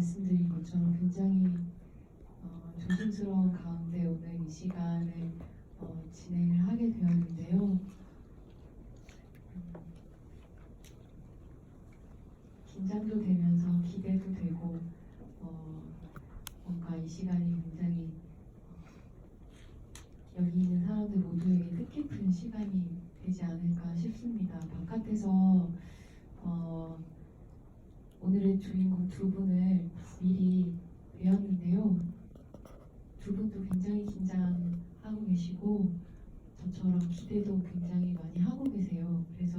말씀드린 것처럼 굉장히 조심스러운 가운데 오늘 이 시간을 진행을 하게 되었는데요. 긴장도 되면서 기대도 되고 뭔가 이 시간이 굉장히 여기 있는 사람들 모두에게 뜻깊은 시간이 되지 않을까 싶습니다. 바깥에서 오늘의 주인공 두 분을 미리 뵈었는데요. 두 분도 굉장히 긴장하고 계시고 저처럼 기대도 굉장히 많이 하고 계세요. 그래서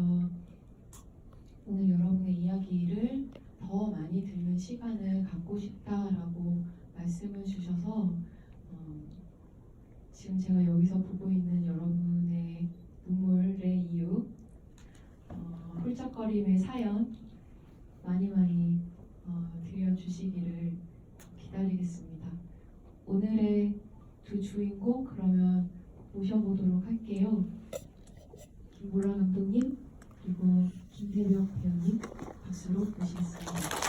오늘 여러분의 이야기를 더 많이 듣는 시간을 갖고 싶다라고 말씀을 주셔서 지금 제가 여기서 보고 있는 여러분의 눈물의 이유, 훌쩍거림의 사연 많이 들려주시기를 기다리겠습니다. 오늘의 두 주인공 그러면 모셔보도록 할게요. 김보라 감독님 그리고 김태벽 배우님 박수로 모시겠습니다.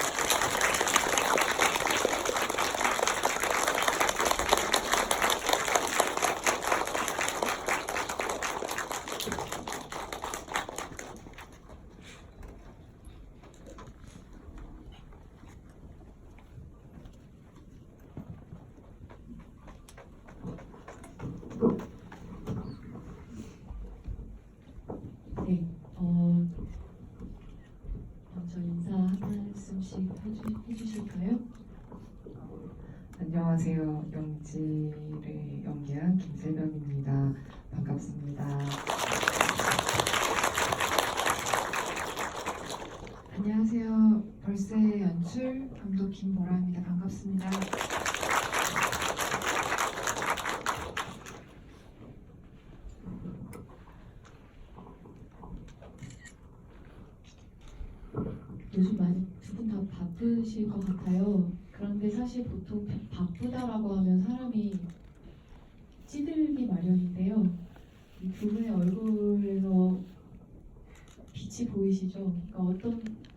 네, 먼저 인사 한 말씀씩 해주실까요? 안녕하세요. 영지를 연기한 김세벽입니다. 반갑습니다. 안녕하세요. 벌새 연출 감독 김보라입니다. 반갑습니다. 요즘 많이 두 분 다 바쁘실 것 같아요. 그런데 사실 보통 바쁘다라고 하면 사람이 찌들기 마련인데요. 이 두 분의 얼굴에서 빛이 보이시죠? 그러니까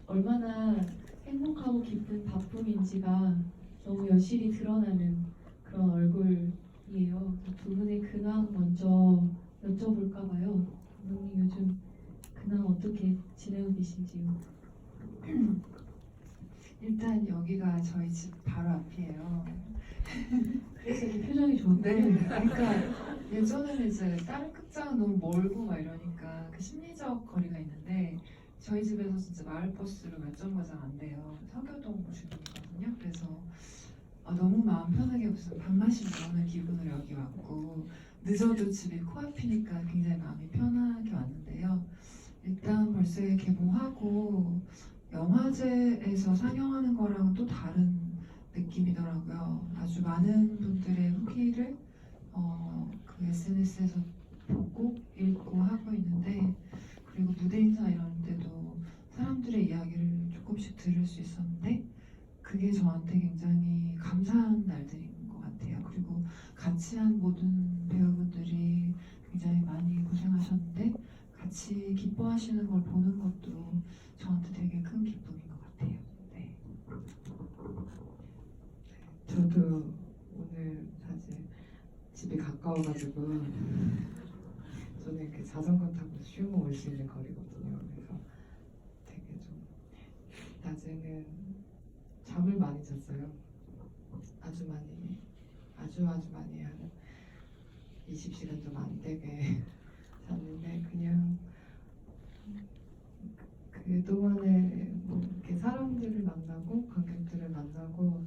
얼마나 행복하고 기쁜 바쁨인지가 너무 여실히 드러나는 그런 얼굴이에요. 두 분의 근황 먼저 여쭤볼까 봐요. 감독님 요즘 근황 어떻게 지내고 계신지요? 일단 여기가 저희 집 바로 앞이에요. 그래서 이렇게 표정이 좋은데 네, 그러니까 예전에는 이제 다른 극장은 너무 멀고 막 이러니까 그 심리적 거리가 있는데 저희 집에서 진짜 마을버스로 몇 정거장 안 돼요. 서교동 주변이거든요. 그래서 너무 마음 편하게 무슨 밥맛이 나오는 기분으로 여기 왔고 늦어도 집이 코앞이니까 굉장히 마음이 편하게 왔는데요. 일단 벌써 개봉하고 영화제에서 상영하는 거랑은 또 다른 느낌이더라고요. 아주 많은 분들의 후기를 그 SNS에서 보고 읽고 하고 있는데 그리고 무대 인사 이런 데도 사람들의 이야기를 조금씩 들을 수 있었는데 그게 저한테 굉장히 감사한 날들인 것 같아요. 그리고 같이 한 모든 배우분들이 굉장히 많이 고생하셨는데 같이 기뻐하시는 걸 보는 것도 저한테 되게 큰 기쁨인 것 같아요. 네. 저도 오늘 사실 집이 가까워가지고 저는 이렇게 자전거 타고 쉬고 올 수 있는 거리거든요. 그래서 되게 좀 낮에는 잠을 많이 잤어요. 아주 많이 하는 20시간도 안 되게 잤는데 그냥 그동안에 뭐 이렇게 사람들을 만나고 관객들을 만나고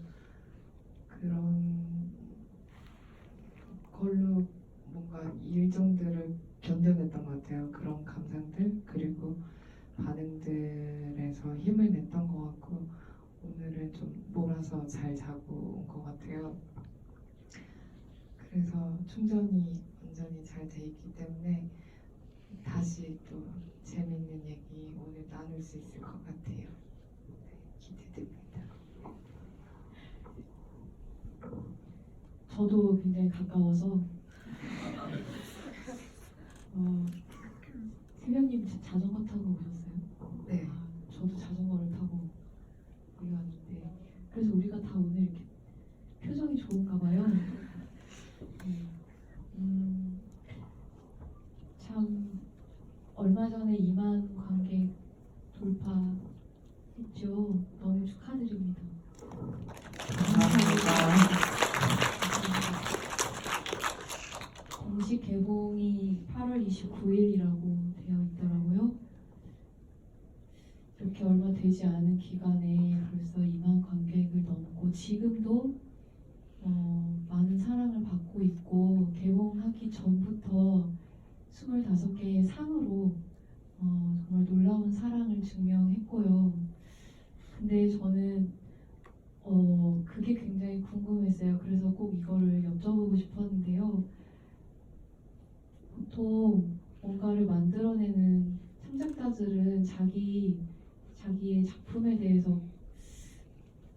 그런 걸로 뭔가 일정들을 견뎌냈던 것 같아요. 그런 감상들 그리고 반응들에서 힘을 냈던 것 같고 오늘은 좀 몰아서 잘 자고 온 것 같아요. 그래서 충전이 완전히 잘 돼 있기 때문에 다시 또 재밌는 얘기 오늘 나눌 수 있을 것 같아요. 네, 기대됩니다. 저도 굉장히 가까워서 태명님 자전거 타고 오셨어요? 네. 저도 자전거를 타고 여기 왔는데 그래서 우리가 돌파했죠. 너무 축하드립니다. 감사합니다. 공식 개봉이 8월 29일이라고 되어 있더라고요. 이렇게 얼마 되지 않은 기간에 벌써 2만 관객을 넘고 지금도 많은 사랑을 받고 있고 개봉하기 전부터 25개의 상으로 정말 놀라운 사랑을 증명했고요. 근데 저는 그게 굉장히 궁금했어요. 그래서 꼭 이거를 여쭤보고 싶었는데요. 보통 뭔가를 만들어내는 창작자들은 자기의 작품에 대해서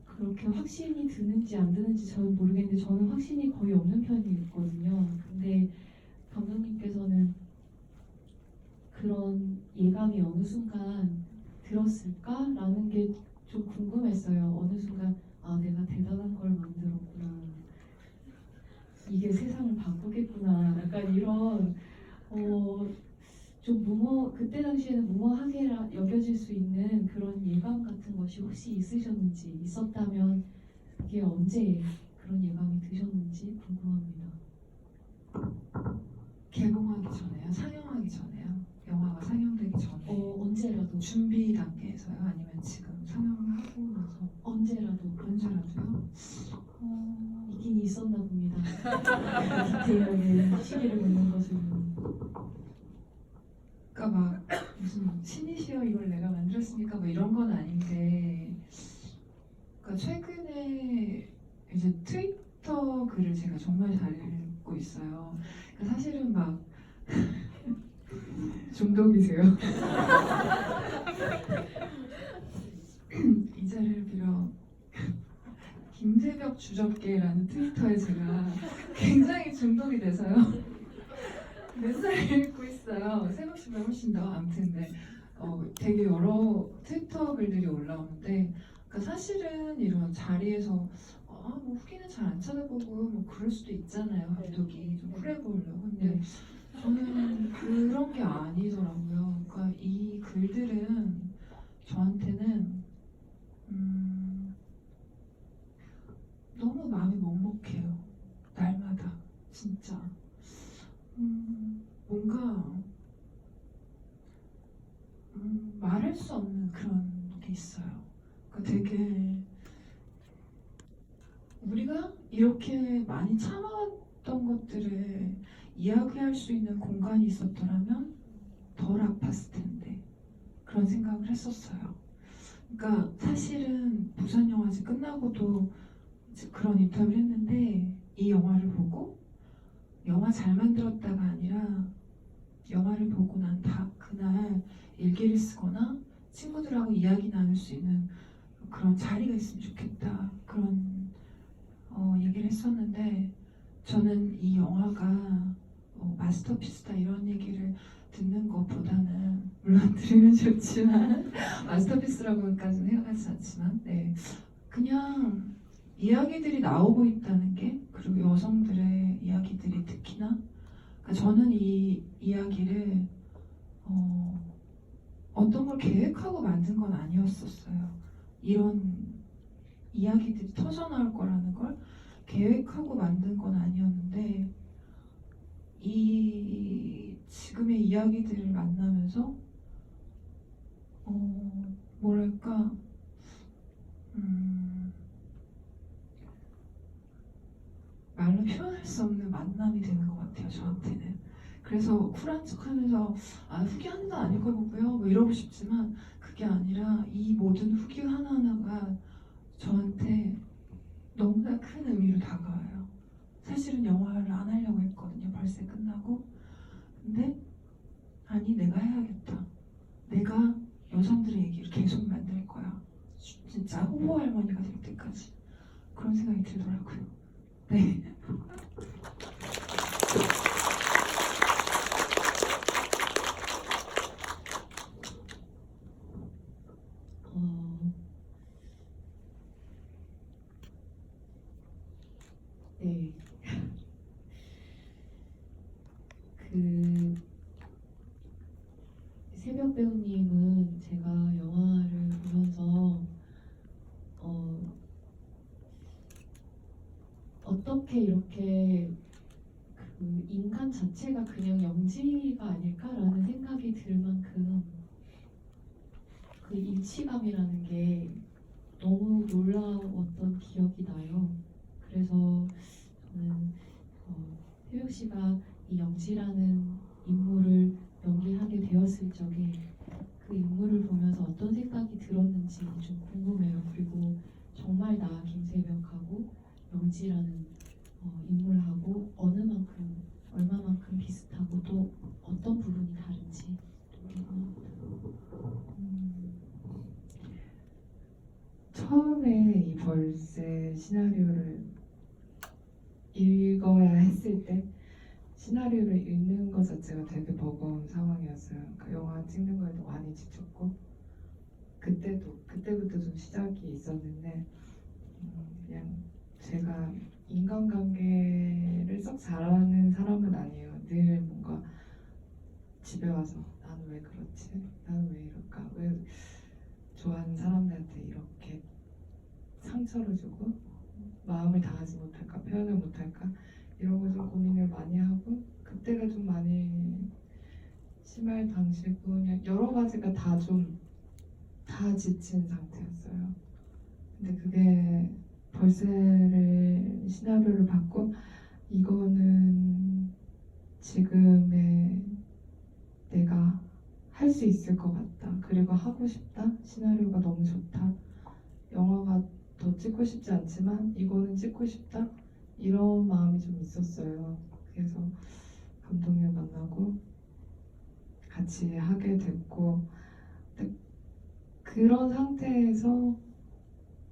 그렇게 확신이 드는지 안 드는지 저는 모르겠는데 저는 확신이 거의 없는 편이거든요. 근데 감독님께서는 그런 예감이 어느 순간 들었을까라는 게 좀 궁금했어요. 어느 순간 내가 대단한 걸 만들었구나. 이게 세상을 바꾸겠구나. 약간 이런 좀 그때 당시에는 무모하게 여겨질 수 있는 그런 예감 같은 것이 혹시 있으셨는지, 있었다면 그게 언제 그런 예감이 드셨는지 궁금합니다. 개봉하기 전에요? 상영하기 전에요? 영화가 상영되기 전에? 언제라도 준비 단계에서요? 아니면 지금 상영을 하고 나서? 언제라도요? 있긴 있었나 봅니다. 디테일하게 시기를 묻는 것은 그러니까 막 무슨 신이시여 이걸 내가 만들었으니까 뭐 이런 건 아닌데, 그러니까 최근에 이제 트위터 글을 제가 정말 잘 읽고 있어요. 그러니까 사실은 막 중독이세요. 이 자리를 빌어 김새벽 주접계라는 트위터에 제가 굉장히 중독이 돼서요. 맨날 읽고 있어요. 새벽시보다 훨씬 더. 아무튼 네. 되게 여러 트위터 글들이 올라오는데, 그러니까 사실은 이런 자리에서 뭐 후기는 잘 안 찾아보고 뭐 그럴 수도 있잖아요. 감독이 좀 쿨해 보이려고. 근데 저는 그런 게 아니더라고요. 그러니까 이 글들은 저한테는 너무 마음이 먹먹해요. 날마다 진짜. 뭔가 말할 수 없는 그런 게 있어요. 그러니까 되게 우리가 이렇게 많이 참아왔던 것들을 이야기할 수 있는 공간이 있었더라면 덜 아팠을 텐데 그런 생각을 했었어요. 그러니까 사실은 부산영화제 끝나고도 이제 그런 인터뷰를 했는데 이 영화를 보고 영화 잘 만들었다가 아니라 영화를 보고 난 그날 일기를 쓰거나 친구들하고 이야기 나눌 수 있는 그런 자리가 있으면 좋겠다, 그런 얘기를 했었는데, 저는 이 영화가 마스터피스다 이런 얘기를 듣는 것보다는, 물론 들으면 좋지만 마스터피스라고까지는 생각하지 않지만, 네, 그냥 이야기들이 나오고 있다는 게, 그리고 여성들의 이야기들이 특히나, 그러니까 저는 이 이야기를 어떤 걸 계획하고 만든 건 아니었었어요. 이런 이야기들이 터져나올 거라는 걸 계획하고 만든 건 아니었는데, 이 지금의 이야기들을 만나면서 뭐랄까 말로 표현할 수 없는 만남이 되는 것 같아요, 저한테는. 그래서 쿨한 척하면서 후기 하나도 안 읽어보고요 뭐 이러고 싶지만, 그게 아니라 이 모든 후기 하나하나가 저한테 너무나 큰 의미로 다가와요. 사실은 영화를 안 하려고 했거든요, 벌써 끝나고. 근데 아니, 내가 해야겠다. 내가 여성들의 얘기를 계속 만들 거야. 진짜 호호 할머니가 될 때까지. 그런 생각이 들더라고요. 네. 네. 그 새벽 배우님은 제가 영화 어떻게 이렇게 그 인간 자체가 그냥 영지가 아닐까라는 생각이 들 만큼 그 일치감이라는 게 너무 놀라웠던 기억이 나요. 그래서 저는 태욱 씨가 이 영지라는 인물을 연기하게 되었을 적에 그 인물을 보면서 어떤 생각이 들었는지 좀 궁금해요. 그리고 정말 나 김세벽하고 영지라는 인물하고 어느 만큼 얼마만큼 비슷하고 또 어떤 부분이 다른지 좀 궁금합니다. 처음에 이 벌새 시나리오를 읽어야 했을 때 시나리오를 읽는 것 자체가 되게 버거운 상황이었어요. 그 영화 찍는 거에도 많이 지쳤고 그때부터 좀 시작이 있었는데 그냥 제가 인간관계를 썩 잘하는 사람은 아니에요. 늘 뭔가 집에 와서 나는 왜 그렇지? 나는 왜 이럴까? 왜 좋아하는 사람들한테 이렇게 상처를 주고 마음을 다하지 못할까? 표현을 못할까? 이런 거 좀 고민을 많이 하고 그때가 좀 많이 심할 당시고 그냥 여러 가지가 다 지친 상태였어요. 근데 그게 벌새를 시나리오를 받고 이거는 지금의 내가 할 수 있을 것 같다. 그리고 하고 싶다. 시나리오가 너무 좋다. 영화가 더 찍고 싶지 않지만 이거는 찍고 싶다. 이런 마음이 좀 있었어요. 그래서 감독님 만나고 같이 하게 됐고 근데 그런 상태에서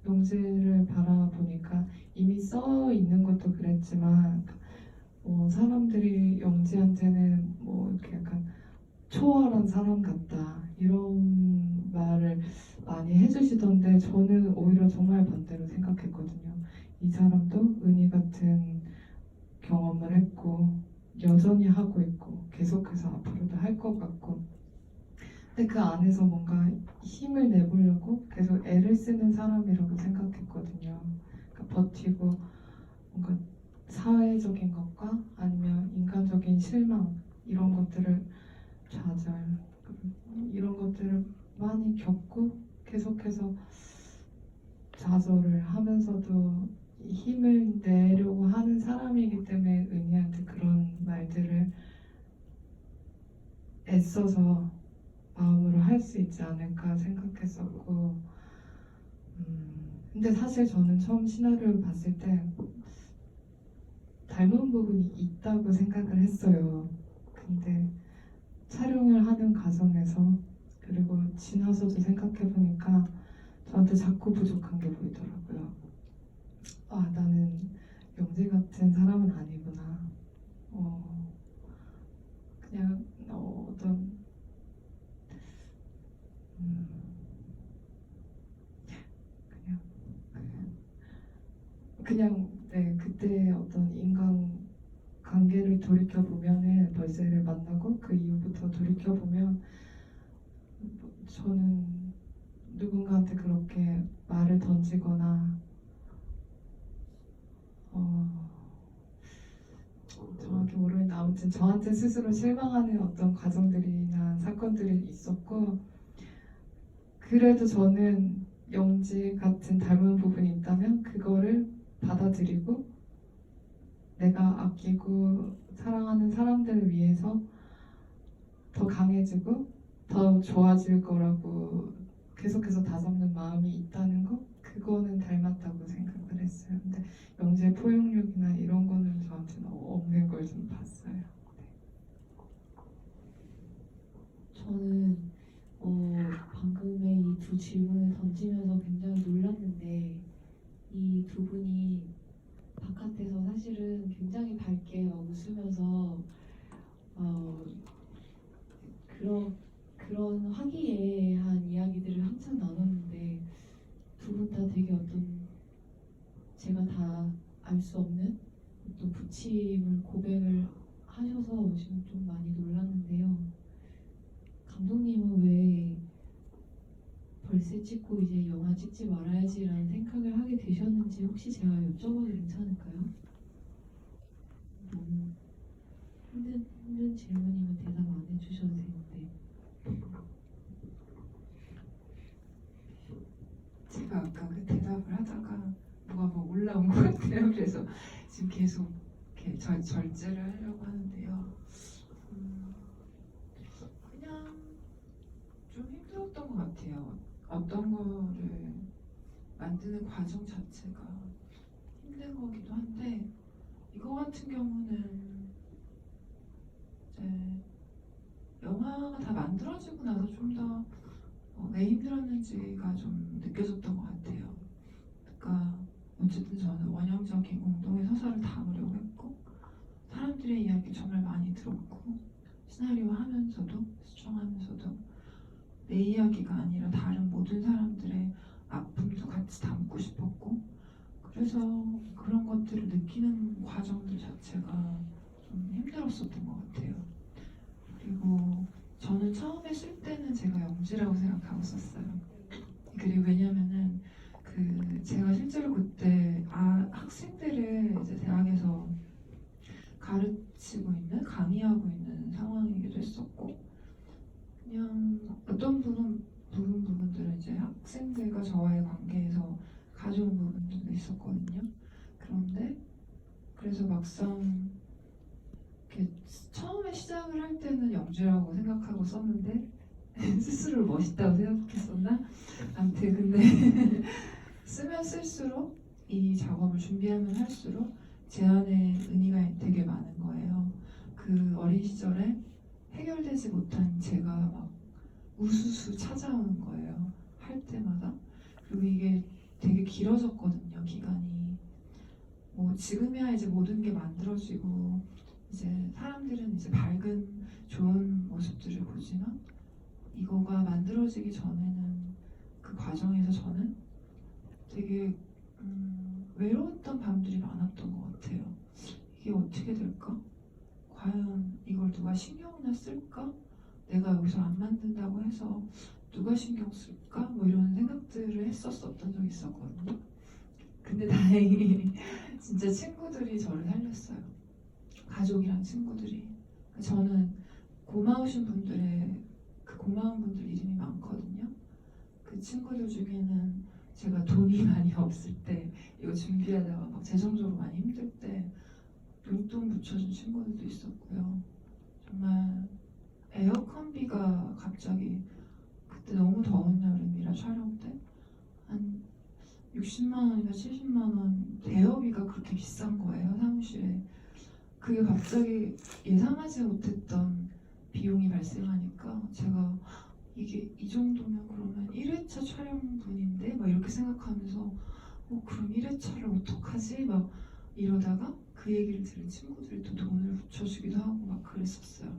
영지를 바라보니까 이미 써 있는 것도 그랬지만 사람들이 영지한테는 뭐 이렇게 약간 초월한 사람 같다 이런 말을 많이 해주시던데 저는 오히려 정말 반대로 생각했거든요. 이 사람도 은희 같은 경험을 했고 여전히 하고 있고 계속해서 앞으로도 할 것 같고 근데 그 안에서 뭔가 힘을 내보려고 계속 애를 쓰는 사람이라고 생각했거든요. 그러니까 버티고 뭔가 사회적인 것과 아니면 인간적인 실망 이런 것들을 좌절 이런 것들을 많이 겪고 계속해서 좌절을 하면서도 힘을 내려고 하는 사람이기 때문에 은희한테 그런 말들을 애써서 마음으로 할 수 있지 않을까 생각했었고 근데 사실 저는 처음 시나리오를 봤을 때 닮은 부분이 있다고 생각을 했어요. 근데 촬영을 하는 과정에서 그리고 지나서도 생각해보니까 저한테 자꾸 부족한 게 보이더라고요. 아, 나는 영재 같은 사람은 아니구나. 그냥 어떤 그냥 네 그때 어떤 인간 관계를 돌이켜 보면은 벌새를 만나고 그 이후부터 돌이켜 보면 저는 누군가한테 그렇게 말을 던지거나 정확히 모르겠는데 아무튼 저한테 스스로 실망하는 어떤 과정들이나 사건들이 있었고 그래도 저는 영지 같은 닮은 부분이 있다면 그거를 받아들이고 내가 아끼고 사랑하는 사람들을 위해서 더 강해지고 더 좋아질 거라고 계속해서 다잡는 마음이 있다는 거 그거는 닮았다고 생각을 했어요. 근데 영지의 포용력이나 이런 거는 저한테는 없는 걸 좀 봤어요. 저는 방금의 이 두 질문을 던지면서 굉장히 놀랐는데 이 두 분이 바깥에서 사실은 굉장히 밝게 웃으면서 그런 화기애애한 이야기들을 항상 나눴는데 두 분 다 되게 어떤 제가 다 알 수 없는 또 부침을 고백을 하셔서 지금 좀 많이 놀랐는데요. 감독님은 왜 벌새 찍고 이제 영화 찍지 말아야지라는 생각을 하게 되셨는지 혹시 제가 여쭤봐도 괜찮을까요? 너무 힘든 질문이면 대답 안 해주셔도 되는데. 제가 아까 그 대답을 하다가 뭐가 뭐 올라온 것 같아요. 그래서 지금 계속 이렇게 절제를 하려고 하는데요. 그냥 좀 힘들었던 것 같아요. 어떤 거를 만드는 과정 자체가 힘든 거기도 한데 이거 같은 경우는 이제 영화가 다 만들어지고 나서 좀 더 왜 힘들었는지가 좀 느껴졌던 것 같아요. 그러니까 어쨌든 저는 원형적인 공동의 서사를 담으려고 했고 사람들의 이야기 정말 많이 들었고 시나리오 하면서도 수정하면서도 내 이야기가 아니라 다른 모든 사람들의 아픔도 같이 담고 싶었고 그래서 그런 것들을 느끼는 과정들 자체가 좀 힘들었었던 것 같아요. 그리고 저는 처음에 쓸 때는 제가 영지라고 생각하고 썼어요. 그리고 왜냐면은 그 제가 실제로 그때 학생들을 이제 대학에서 가르치고 있는 강의하고 있는 상황이기도 했었고 그냥 어떤 부분들은 이제 학생들과 저와의 관계에서 가져온 부분들도 있었거든요. 그런데 그래서 막상 이렇게 처음에 시작을 할 때는 영주라고 생각하고 썼는데 스스로 멋있다고 생각했었나? 아무튼 근데 쓰면 쓸수록 이 작업을 준비하면 할수록 제 안에 의미가 되게 많은 거예요. 그 어린 시절에 해결되지 못한 제가 막 우수수 찾아오는 거예요. 할 때마다. 그리고 이게 되게 길어졌거든요. 기간이. 뭐 지금이야 이제 모든 게 만들어지고 이제 사람들은 이제 밝은 좋은 모습들을 보지만 이거가 만들어지기 전에는 그 과정에서 저는 되게 외로웠던 밤들이 많았던 것 같아요. 이게 어떻게 될까? 과연 이걸 누가 신경이나 쓸까? 내가 여기서 안 만든다고 해서 누가 신경 쓸까? 뭐 이런 생각들을 했었던 적이 있었거든요. 근데 다행히 진짜 친구들이 저를 살렸어요. 가족이랑 친구들이. 저는 고마우신 분들의 그 고마운 분들 이름이 많거든요. 그 친구들 중에는 제가 돈이 많이 없을 때 이거 준비하다가 막 재정적으로 많이 힘들 때 용돈 붙여준 친구들도 있었고요. 정말 에어컨비가 갑자기 그때 너무 더운 여름이라 촬영 때 한 60만 원이나 70만 원 대여비가 그렇게 비싼 거예요, 사무실에. 그게 갑자기 예상하지 못했던 비용이 발생하니까 제가 이게 이 정도면 그러면 1회차 촬영분인데 막 이렇게 생각하면서 그럼 1회차를 어떡하지? 막 이러다가 그 얘기를 들은 친구들이 또 돈을 붙여주기도 하고 막 그랬었어요.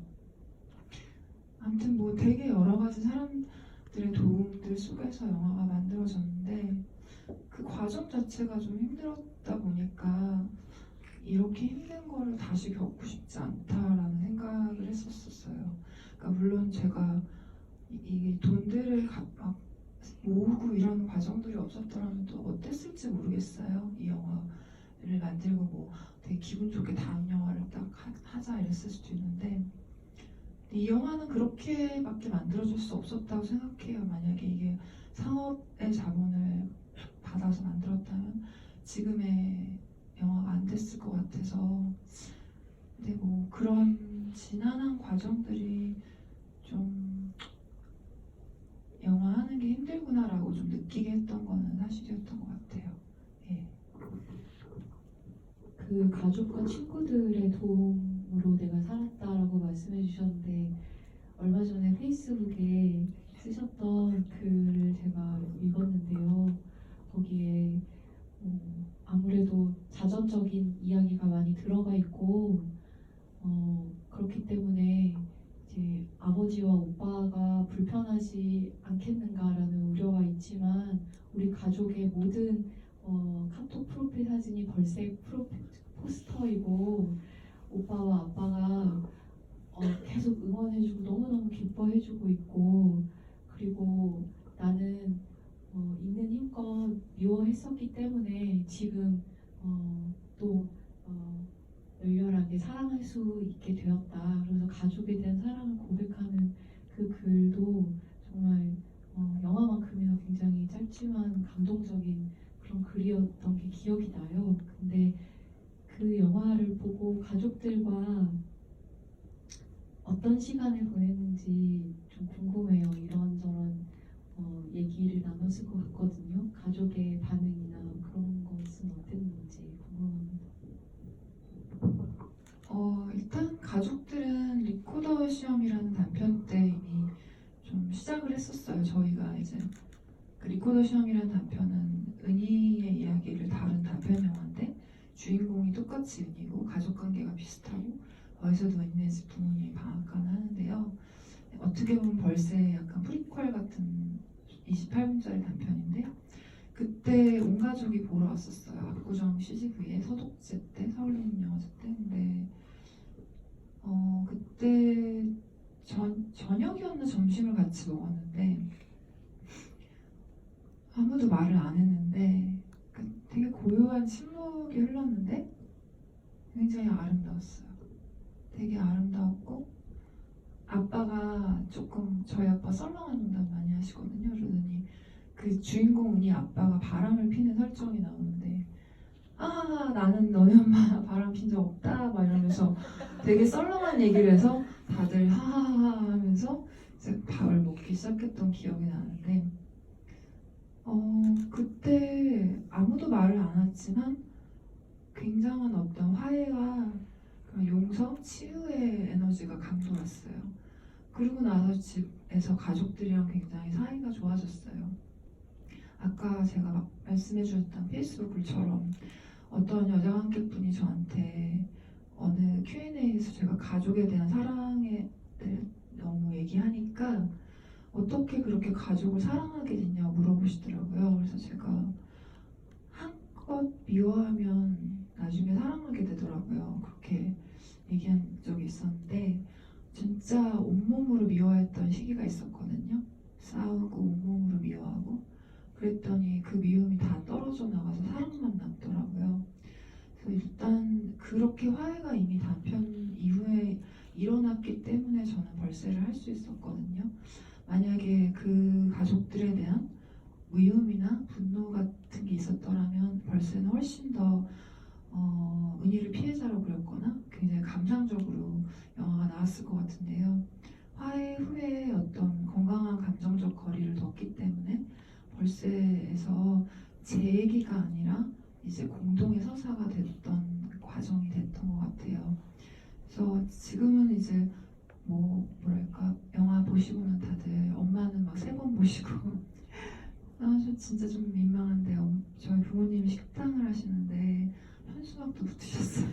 아무튼 뭐 되게 여러 가지 사람들의 도움들 속에서 영화가 만들어졌는데 그 과정 자체가 좀 힘들었다 보니까 이렇게 힘든 거를 다시 겪고 싶지 않다라는 생각을 했었어요. 그러니까 물론 제가 이 돈들을 막 모으고 이런 과정들이 없었더라면 또 어땠을지 모르겠어요. 이 영화를 만들고 뭐 되게 기분 좋게 다음 영화를 딱 하자 이랬을 수도 있는데 이 영화는 그렇게밖에 만들어줄 수 없었다고 생각해요. 만약에 이게 상업의 자본을 받아서 만들었다면 지금의 영화가 안 됐을 것 같아서 근데 뭐 그런 지난한 과정들이 좀 영화 하는 게 힘들구나라고 좀 느끼게 했던 거는 사실이었던 것 같아요. 예. 그 가족과 친구들의 도움으로 내가 살았다라고 말씀해 주셨는데 얼마 전에 페이스북에 쓰셨던 글을 제가 읽었는데요. 거기에 아무래도 자전적인 이야기가 많이 들어가 있고 그렇기 때문에 이제 아버지와 오빠가 불편하지 않겠는가라는 우려가 있지만 우리 가족의 모든 카톡 프로필 사진이 걸색 포스터이고 오빠와 아빠가 계속 응원해주고 너무너무 기뻐해주고 있고 그리고 나는 있는 힘껏 미워했었기 때문에 지금 또 열렬하게 사랑할 수 있게 되었다. 그래서 가족에 대한 사랑을 고백하는 그 글도 정말 영화만큼이나 굉장히 짧지만 감동적인 그런 글이었던 게 기억이 나요. 근데 그 영화를 보고 가족들과 어떤 시간을 보냈는지 좀 궁금해요. 이런저런 얘기를 나눴을 것 같거든요. 가족의 반응이나 그런 것은 어땠는지 궁금합니다. 일단 가족들은 리코더 시험이라는 단편 때 이미 좀 시작을 했었어요. 저희가 이제 그 리코더 시험이라는 단편은 은희의 이야기를 다룬 단편 영화인데 주인공이 똑같이 은희고 가족 관계가 비슷하고 거기서도 은희네 집 부모님이 방앗간을 하는데요. 어떻게 보면 벌새 약간 프리퀄 같은 28분짜리 단편인데 그때 온 가족이 보러 왔었어요. 압구정 CGV에 서독제 때 서울국민영화제 때. 근데 그때 저녁이었나 점심을 같이 먹었는데 아무도 말을 안 했는데 되게 고요한 침묵이 흘렀는데 굉장히 아름다웠어요. 되게 아름다웠고 아빠가 조금 저희 아빠 썰렁한 농담 많이 하시거든요. 그러더니 그 주인공 은희 아빠가 바람을 피는 설정이 나오는데 나는 너네 엄마 바람 핀 적 없다 막 이러면서 되게 썰렁한 얘기를 해서 다들 하하하 하면서 이제 밥을 먹기 시작했던 기억이 나는데 그때 아무도 말을 안 했지만 굉장한 어떤 화해와 그런 용서, 치유의 에너지가 감돌았어요. 그러고 나서 집에서 가족들이랑 굉장히 사이가 좋아졌어요. 아까 제가 말씀해 주셨던 페이스북 글처럼 어떤 여자 관객분이 저한테 어느 Q&A에서 제가 가족에 대한 사랑에 대해 너무 얘기하니까 어떻게 그렇게 가족을 사랑하게 됐냐고 물어보시더라고요. 그래서 제가 한껏 미워하면 나중에 사랑하게 되더라고요. 그렇게 얘기한 적이 있었는데 진짜 온몸으로 미워했던 시기가 있었거든요. 싸우고 온몸으로 미워하고 그랬더니 그 미움이 다 떨어져 나가서 사랑만 남더라고요. 그래서 일단 그렇게 화해가 이미 단편 이후에 일어났기 때문에 저는 벌새를 할 수 있었거든요. 만약에 그 가족들에 대한 미움이나 분노 같은 게 있었더라면 벌새는 훨씬 더 은희를 피해자로 그렸거나 굉장히 감상적으로 영화가 나왔을 것 같은데요. 화해 후에 어떤 건강한 감정적 거리를 뒀기 때문에 벌새에서 제 얘기가 아니라 이제 공동의 서사가 됐던 과정이 됐던 것 같아요. 그래서 지금은 이제 뭐랄까 영화 보시고는 다들 엄마는 막 3번 보시고 저 진짜 좀 민망한데 저희 부모님이 식당을 하시는데 현수막도 붙으셨어요.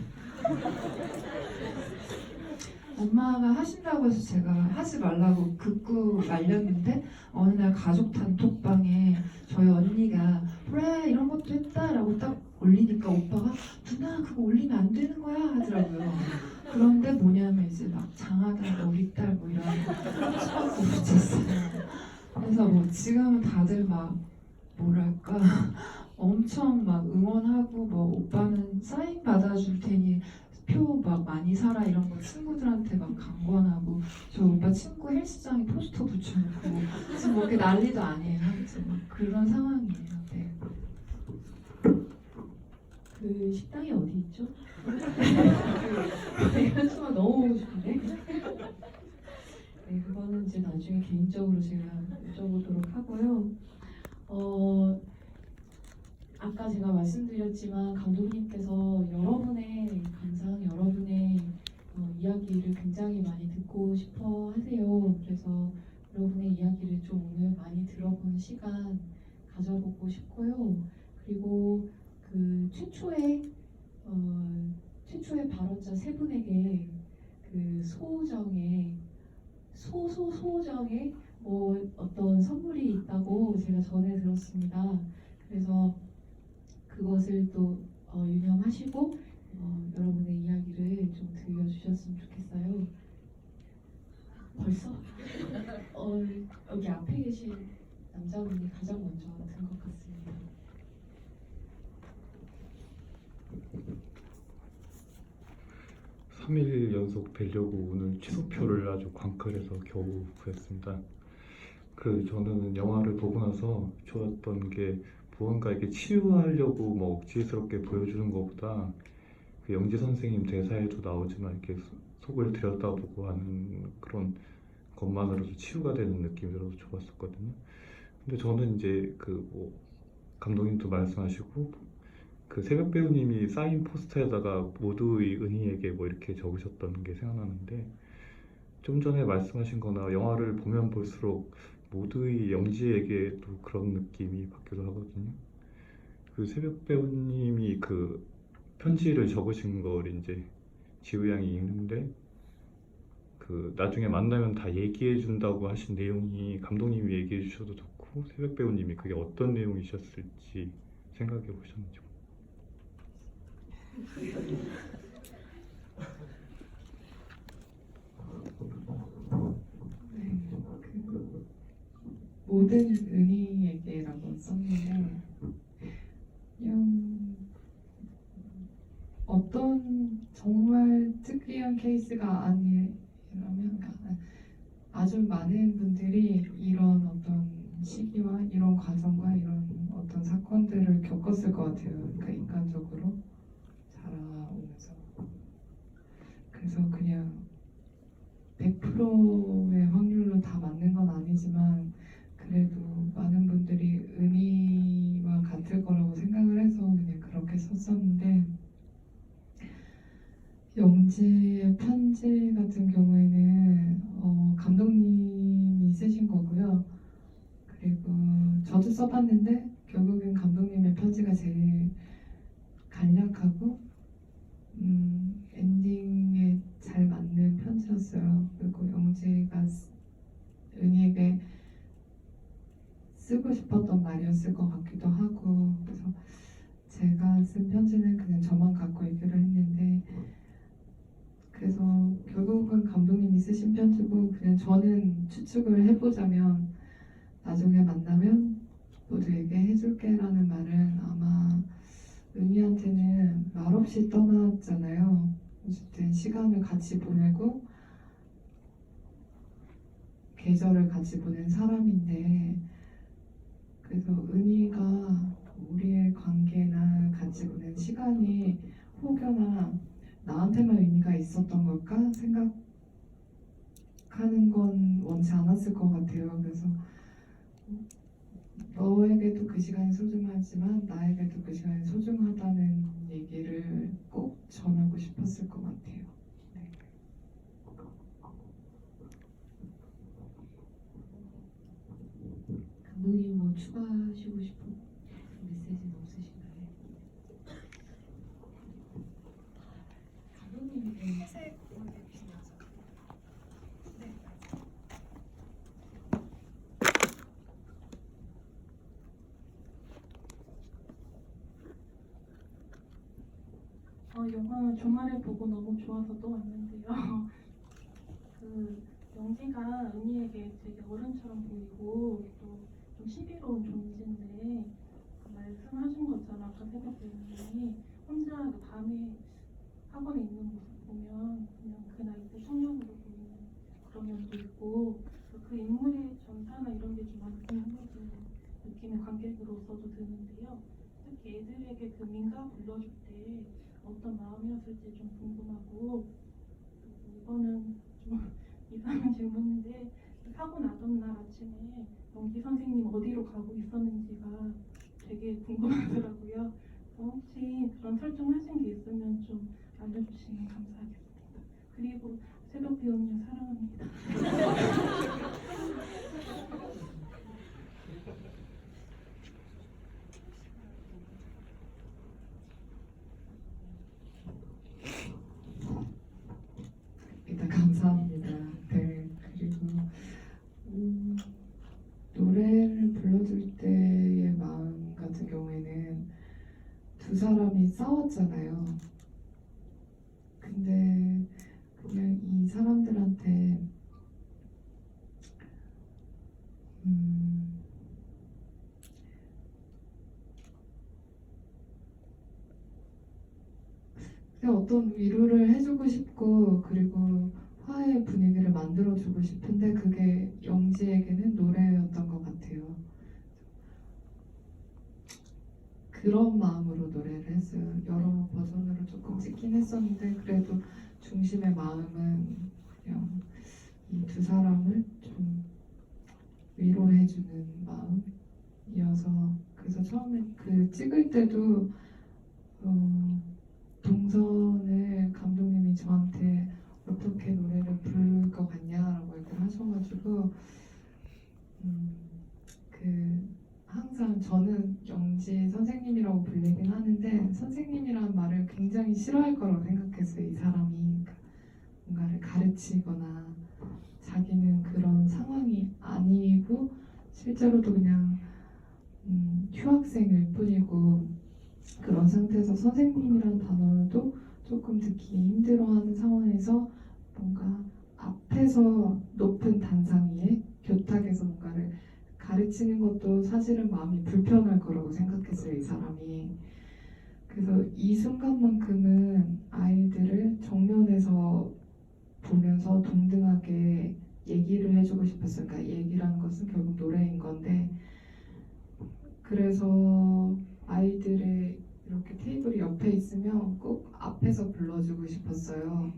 엄마가 하신다고 해서 제가 하지 말라고 극구 말렸는데 어느 날 가족 단톡방에 저희 언니가 그래 이런 것도 했다라고 딱 올리니까 오빠가 누나 그거 올리면 안 되는 거야 하더라고요. 그런데 뭐냐면 이제 막 장하다 우리 딸 뭐 이런 수박도 붙였어요. 그래서 지금은 다들 막 뭐랄까 엄청 막 응원하고 오빠는 사인 받아줄 테니 표 막 많이 사라 이런 거 친구들한테 막 강권하고 저 오빠 친구 헬스장에 포스터 붙여놓고 지금 그렇게 난리도 아니에요. 지금 그런 상황이에요. 네. 그 식당이 어디 있죠? 현수막 너무 보고 싶은데. 네, 그거는 이제 나중에 개인적으로 제가 여쭤보도록 하고요. 아까 제가 말씀드렸지만 감독님께서 여러분의 감상, 여러분의 이야기를 굉장히 많이 듣고 싶어 하세요. 그래서 여러분의 이야기를 좀 오늘 많이 들어보는 시간 가져보고 싶고요. 그리고 그 최초의 발언자 3분에게 그 소정의 어떤 선물이 있다고 제가 전해 들었습니다. 그래서 그것을 또 유념하시고 여러분의 이야기를 좀 들려주셨으면 좋겠어요. 벌써? 여기 앞에 계신 남자분이 가장 먼저 든 것 같습니다. 3일 연속 뵈려고 오늘 취소표를 아주 광클해서 겨우 구했습니다. 저는 영화를 보고 나서 좋았던 게 무언가 이렇게 치유하려고 뭐 억지스럽게 보여주는 것보다 그 영지 선생님 대사에도 나오지만 이렇게 속을 들여다보고 하는 그런 것만으로도 치유가 되는 느낌이 들어서 좋았었거든요. 근데 저는 이제 뭐 감독님도 말씀하시고 그 새벽 배우님이 사인 포스터에다가 모두의 은희에게 뭐 이렇게 적으셨던 게 생각나는데, 좀 전에 말씀하신 거나 영화를 보면 볼수록 모두의 영지에게도 그런 느낌이 받기도 하거든요. 그 새벽 배우님이 그 편지를 적으신 걸 이제 지우 양이 읽는데 그 나중에 만나면 다 얘기해 준다고 하신 내용이 감독님이 얘기해 주셔도 좋고 새벽 배우님이 그게 어떤 내용이셨을지 생각해 보셨는지. 네, 그 모든 은희에게라고 썼는데 그냥 어떤 정말 특이한 케이스가 아니라면 아주 많은 분들이 이런 어떤 시기와 이런 과정과 이런 어떤 사건들을 겪었을 것 같아요. 그러니까 인간적으로 자라오면서. 그래서 그냥 100%의 확률로 다 맞는 건 아니지만 그래도 많은 분들이 은희와 같을 거라고 생각을 해서 그냥 그렇게 썼었는데, 영지의 편지 같은 경우에는 감독님이 쓰신 거고요. 그리고 저도 써봤는데 결국엔 감독님의 편지가 제일 간략하고 엔딩에 잘 맞는 편지였어요. 그리고 영지가 은희에게 쓰고 싶었던 말이었을 것 같기도 하고, 그래서 제가 쓴 편지는 그냥 저만 갖고 있기로 했는데, 그래서 결국은 감독님이 쓰신 편지고, 그냥 저는 추측을 해보자면 나중에 만나면 모두에게 해줄게 라는 말은 아마 은희한테는 말없이 떠났잖아요. 어쨌든 시간을 같이 보내고 계절을 같이 보낸 사람인데, 그래서 은희가 우리의 관계나 같이 보낸 시간이 혹여나 나한테만 의미가 있었던 걸까 생각하는 건 원치 않았을 것 같아요. 그래서 너에게도 그 시간이 소중하지만 나에게도 그 시간이 소중하다는 얘기를 꼭 전하고 싶었을 것 같아요. 네. 감독님 뭐 추가하시고 싶은 메시지는 없으신가요? 감독님이 회색 오늘 주셔서 네. 영화 주말에 보고 너무 좋아서 또 왔는데요. 그 영지가 은희에게 되게 어른처럼 보이고 또 좀 시비로운 존재인데, 말씀하신 것처럼 아까 새벽 배우님이 혼자 그 밤에 학원에 있는 모습 보면 그냥 그 나이 때 청년으로 보이는 그런 면도 있고, 그 인물의 전사나 이런 게 좀 많이 흐려지는 느낌의 관객으로서도 드는데요. 특히 애들에게 그 민가 불러줄 때 어떤 마음이었을지 좀 궁금하고, 그리고 이거는 좀 이상한 질문인데, 사고 나던 날 아침에 영지 선생님 어디로 가고 있었는지가 되게 궁금하더라고요. 그래서 혹시 그런 설정하신 게 있으면 좀 알려주시면 감사하겠습니다. 그리고 새벽 배우님 사랑합니다. 일단 감사합니다. 네, 그리고 노래를 불러줄 때의 마음 같은 경우에는 두 사람이 싸웠잖아요. 근데 그냥 이 사람들한테 그냥 어떤 위로를 해주고 싶고 그리고 화해의 분위기를 만들어주고 싶은데 그게 영지에게는 노래였던 것 같아요. 그런 마음으로 노래를 했어요. 여러 버전으로 조금 찍긴 했었는데 그래도 중심의 마음은 그냥 이 두 사람을 좀 위로해주는 마음이어서 그래서 처음에 그 찍을 때도 동선을 감독님이 저한테 어떻게 노래를 부를 것 같냐라고 얘기를 하셔가지고 그 항상 저는 영지 선생님이라고 불리긴 하는데 선생님이라는 말을 굉장히 싫어할 거라고 생각했어요. 이 사람이 그러니까 뭔가를 가르치거나 자기는 그런 상황이 아니고 실제로도 그냥 휴학생일 뿐이고 그런 상태에서 선생님이라는 단어도 조금 듣기 힘들어하는 상황에서 뭔가 앞에서 높은 단상 위에 교탁에서 뭔가를 가르치는 것도 사실은 마음이 불편할 거라고 생각했어요, 이 사람이. 그래서 이 순간만큼은 아이들을 정면에서 보면서 동등하게 얘기를 해주고 싶었어요. 그러니까 얘기라는 것은 결국 노래인 건데 그래서 아이들의 이렇게 테이블이 옆에 있으면 꼭 앞에서 불러주고 싶었어요.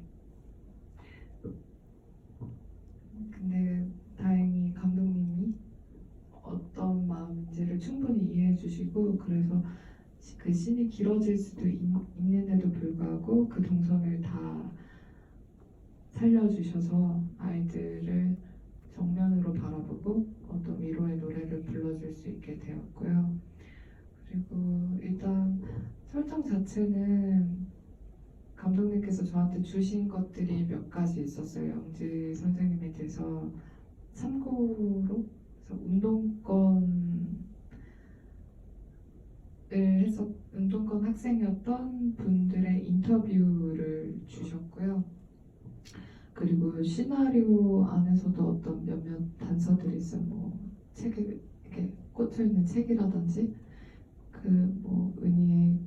근데 다행히 감독님이 어떤 마음인지를 충분히 이해해 주시고 그래서 그 씬이 길어질 수도 있는데도 불구하고 그 동선을 다 살려주셔서 아이들을 정면으로 바라보고 어떤 위로의 노래를 불러줄 수 있게 되었고요. 그리고 일단 설정 자체는 감독님께서 저한테 주신 것들이 몇 가지 있었어요. 영지 선생님에 대해서 참고로 그래서 운동권 학생이었던 분들의 인터뷰를 주셨고요. 그리고 시나리오 안에서도 어떤 몇몇 단서들이 있어요. 뭐 책에 이렇게 꽂혀 있는 책이라든지 그 뭐 은희의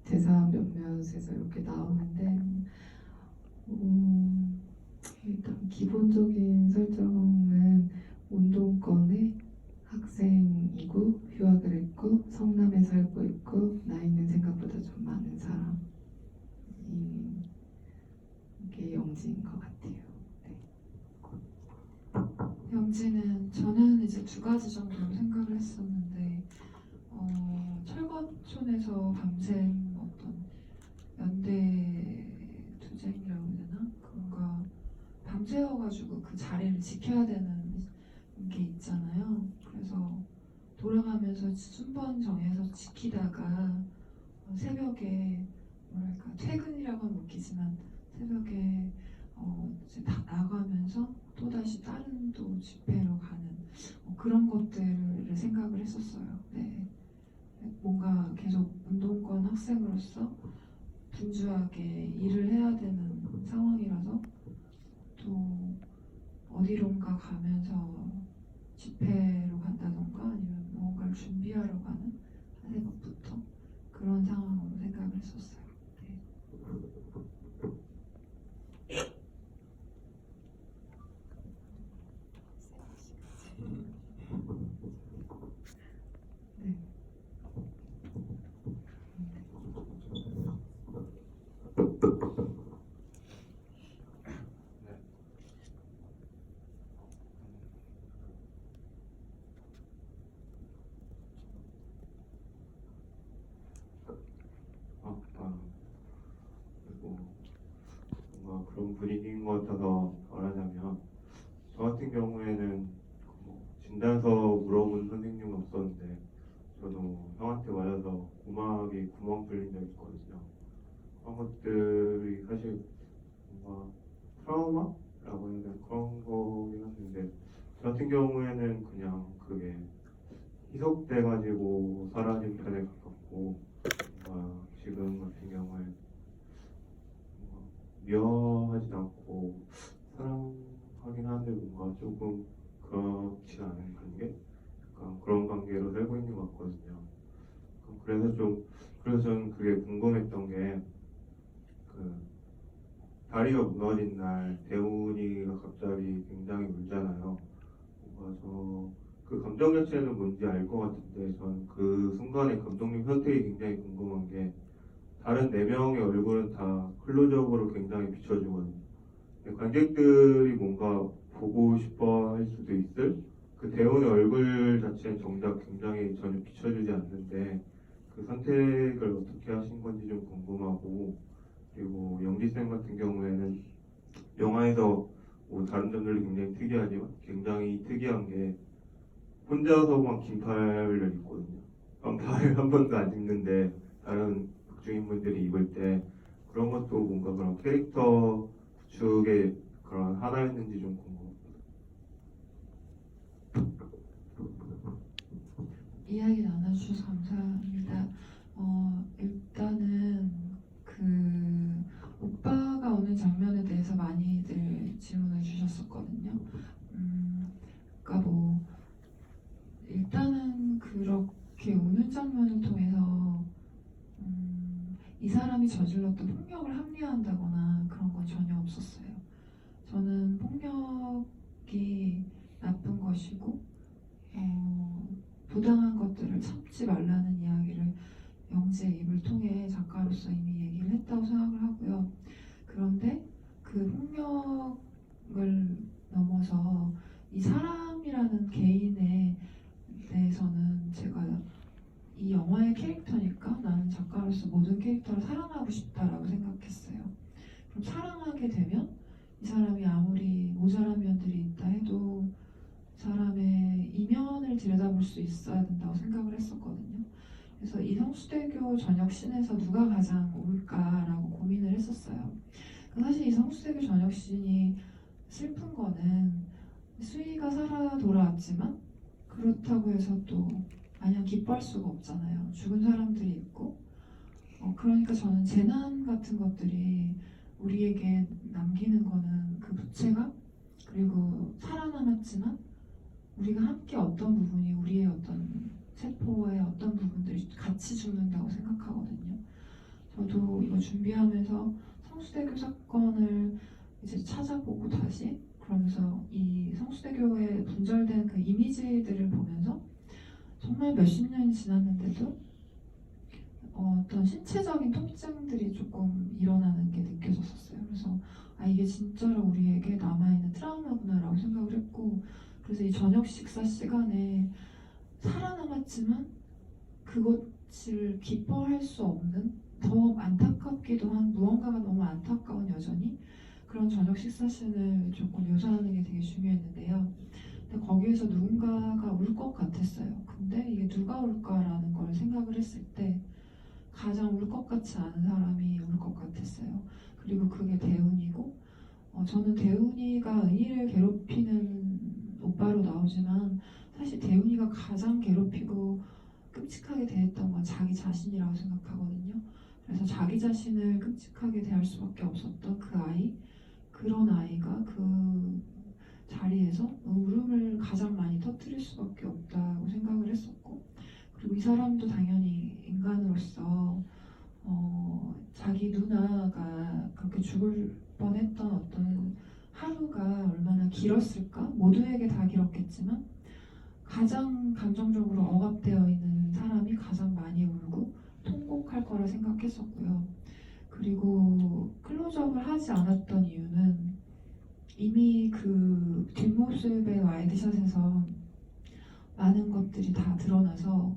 대사 몇몇에서 이렇게 나오는데 일단 기본적인 설정은 운동권의 학생이고 휴학을 했고 성남에 살고 있고 나이는 생각보다 좀 많은 사람 이게 영지인 것 같아요. 영지는 저는 이제 두 가지 정도로 생각을 했었는데 철거촌에서 밤샘 어떤 연대 투쟁이라고 해야 되나? 뭔가 밤새워가지고 그 자리를 지켜야 되는 게 있잖아요. 그래서 돌아가면서 순번 정해서 지키다가 새벽에 뭐랄까 퇴근이라고 하면 웃기지만 새벽에 이제 다 나가면서 또 다시 다른 또 집회로 가는 그런 것들을 생각을 했었어요. 네. 뭔가 계속 운동권 학생으로서 분주하게 일을 해야 되는 상황이라서 또 어디론가 가면서 집회로 간다던가 아니면 무언가를 준비하러 가는 새벽부터 그런 상황으로 생각을 했었어요. 네. 그리고 뭔가 그런 분위기인 것 같아서 말하자면 저 같은 경우에는 뭐 진단서 물어본 선생님은 없었는데 저도 형한테 맞아서 고막에 구멍 뚫린 적이 있거든요. 그런 것들이 사실 뭔가 트라우마라고 해야 되나 그런 거긴 한데 저 같은 경우에는 그냥 그게 희석돼가지고 사라진 편에 가깝고 뭔가 지금 같은 경우에 미워하진 않고 사랑하긴 하는데 뭔가 조금 그렇지 않은 관계? 약간 그런 관계로 살고 있는 것 같거든요. 그래서 저는 그게 궁금했던 게 그 다리가 무너진 날 대훈이가 갑자기 굉장히 울잖아요. 뭔가 그 감정 자체는 뭔지 알 것 같은데 전 그 순간에 감독님 선택이 굉장히 궁금한 게 다른 4명의 얼굴은 다 클로즈업으로 굉장히 비춰주거든요. 근데 관객들이 뭔가 보고 싶어 할 수도 있을 그 대훈의 얼굴 자체는 정작 굉장히 전혀 비춰주지 않는데 그 선택을 어떻게 하신 건지 좀 궁금하고, 그리고 영지쌤 같은 경우에는 영화에서 뭐 다른 점들도 굉장히 특이하지만 굉장히 특이한 게 혼자서만 긴팔을 입거든요. 반팔을 한 번도 안 입는데 다른 극중인분들이 입을 때 그런 것도 뭔가 그런 캐릭터 구축의 그런 하나였는지 좀 궁금합니다. 이야기 나눠주셔서 감사합니다. 일단은 그 오빠가 오는 장면에 대해서 많이들 질문을 주셨었거든요. 그러니까 뭐 일단은 그렇게 우는 장면을 통해서 이 사람이 저질렀던 폭력을 합리화한다거나 그런 건 전혀 없었어요. 저는 폭력이 나쁜 것이고 부당한 것들을 참지 말라는 이야기를 영지의 입을 통해 작가로서 이미 얘기를 했다고 생각을 하고요. 그런데 그 폭력을 넘어서 이 사람이라는 개인에 대해서는 제가 이 영화의 캐릭터니까 나는 작가로서 모든 캐릭터를 사랑하고 싶다라고 생각했어요. 그럼 사랑하게 되면 이 사람이 아무리 모자란 면들이 있다 해도 사람의 이면을 들여다볼 수 있어야 된다고 생각을 했었거든요. 그래서 이 성수대교 저녁신에서 누가 가장 올까라고 고민을 했었어요. 사실 이 성수대교 저녁신이 슬픈 거는 수희가 살아 돌아왔지만 그렇다고 해서 또 마냥 기뻐할 수가 없잖아요. 죽은 사람들이 있고 그러니까 저는 재난 같은 것들이 우리에게 남기는 거는 그 부채가 그리고 살아남았지만 우리가 함께 어떤 부분이 우리의 어떤 세포의 어떤 부분들이 같이 죽는다고 생각하거든요. 저도 이거 준비하면서 성수대교 사건을 이제 찾아보고 다시 그러면서 이 성수대교에 분절된 그 이미지들을 보면서 정말 몇십 년이 지났는데도 어떤 신체적인 통증들이 조금 일어나는 게 느껴졌었어요. 그래서 이게 진짜로 우리에게 남아있는 트라우마구나라고 생각을 했고, 그래서 이 저녁 식사 시간에 살아남았지만 그것을 기뻐할 수 없는 더 안타깝기도 한 무언가가 너무 안타까운 여전히 그런 저녁 식사 씬을 조금 묘사하는 게 되게 중요했는데요. 근데 거기에서 누군가가 울 것 같았어요. 근데 이게 누가 울까라는 걸 생각을 했을 때 가장 울 것 같지 않은 사람이 울 것 같았어요. 그리고 그게 대훈이고 저는 대훈이가 은희를 괴롭히는 오빠로 나오지만 사실 대훈이가 가장 괴롭히고 끔찍하게 대했던 건 자기 자신이라고 생각하거든요. 그래서 자기 자신을 끔찍하게 대할 수밖에 없었던 그 아이, 그런 아이가 그 자리에서 울음을 가장 많이 터뜨릴 수밖에 없다고 생각을 했었고, 그리고 이 사람도 당연히 인간으로서 자기 누나가 그렇게 죽을 뻔했던 어떤 하루가 얼마나 길었을까? 모두에게 다 길었겠지만 가장 감정적으로 억압되어 있는 사람이 가장 많이 울고 통곡할 거라 생각했었고요. 그리고 클로즈업을 하지 않았던 이유는 이미 그 뒷모습의 와이드샷에서 많은 것들이 다 드러나서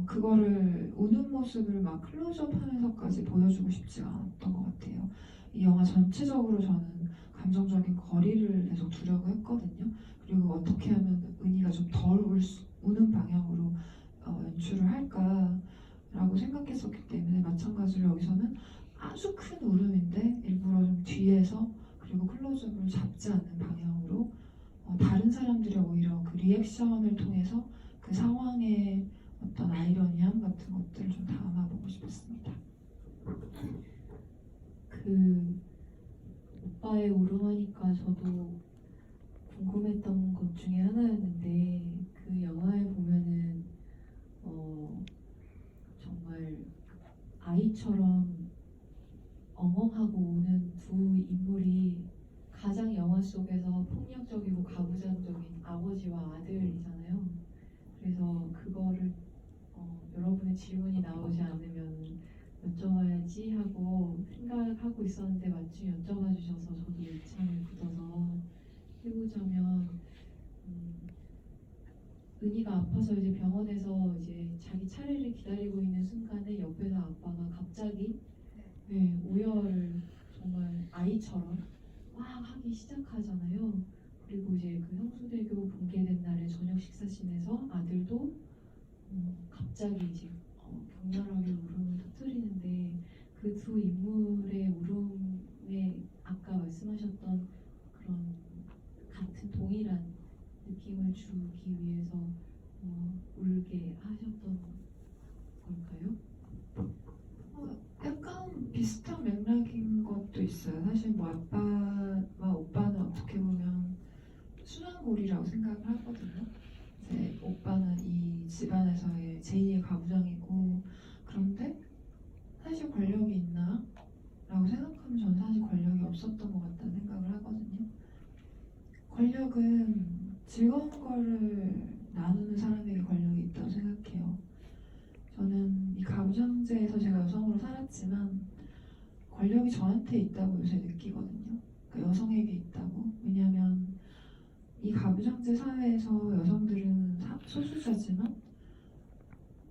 그거를 우는 모습을 막 클로즈업 하면서까지 보여주고 싶지가 않았던 것 같아요. 이 영화 전체적으로 저는 감정적인 거리를 계속 두려고 했거든요. 그리고 어떻게 하면 은희가 좀 덜 우는 방향으로 연출을 할까라고 생각했었기 때문에 마찬가지로 여기서는 아주 큰 울음인데 일부러 좀 뒤에서 그리고 클로즈업을 잡지 않는 방향으로 다른 사람들이 오히려 그 리액션을 통해서 그 상황의 어떤 아이러니함 같은 것들을 좀 담아보고 싶었습니다. 그 오빠의 울음하니까 저도 궁금했던 것 중에 하나였는데 그 영화에 보면은 정말 아이처럼 엉엉 두 인물이 가장 영화 속에서 폭력적이고 가부장적인 아버지와 아들이잖아요. 그래서 그거를 여러분의 질문이 나오지 않으면 여쭤봐야지 하고 생각하고 있었는데 마침 여쭤봐 주셔서 저도 이참을 굳어서 해보자면 은희가 아파서 이제 병원에서 이제 자기 차례를 기다리고 있는 순간에 옆에서 아빠가 갑자기 오열을 정말 아이처럼 막 하기 시작하잖아요. 그리고 이제 그 형수대교 붕괴된 날에 저녁 식사씬에서 아들도 갑자기 이제 격렬하게 울음을 터뜨리는데 그 두 인물의 울음에 아까 말씀하셨던 그런 같은 동일한 느낌을 주기 위해서 울게 하셨던 걸까요? 약간 비슷한 맥락인 것도 있어요. 사실 뭐 아빠와 오빠는 어떻게 보면 순환골이라고 생각을 하거든요. 이제 오빠는 이 집안에서의 제2의 가부장이고, 그런데 사실 권력이 있나? 라고 생각하면 저는 사실 권력이 없었던 것 같다는 생각을 하거든요. 권력은 즐거운 거를 나누는 사람에게 권력이 있다고 생각해요. 저는 이 가부장제에서 제가 여성으로 살았지만 권력이 저한테 있다고 요새 느끼거든요. 그러니까 여성에게 있다고. 왜냐하면 이 가부장제 사회에서 여성들은 소수자지만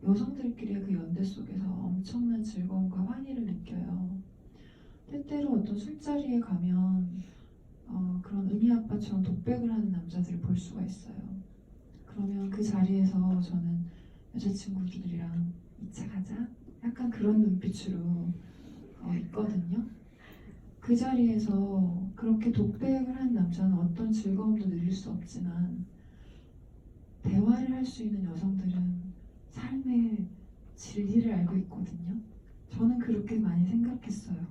여성들끼리의 그 연대 속에서 엄청난 즐거움과 환희를 느껴요. 때때로 어떤 술자리에 가면 그런 은희 아빠처럼 독백을 하는 남자들을 볼 수가 있어요. 그러면 그 자리에서 저는 여자친구들이랑 2차 가자? 약간 그런 눈빛으로 있거든요. 그 자리에서 그렇게 독백을 한 남자는 어떤 즐거움도 누릴 수 없지만 대화를 할 수 있는 여성들은 삶의 진리를 알고 있거든요. 저는 그렇게 많이 생각했어요.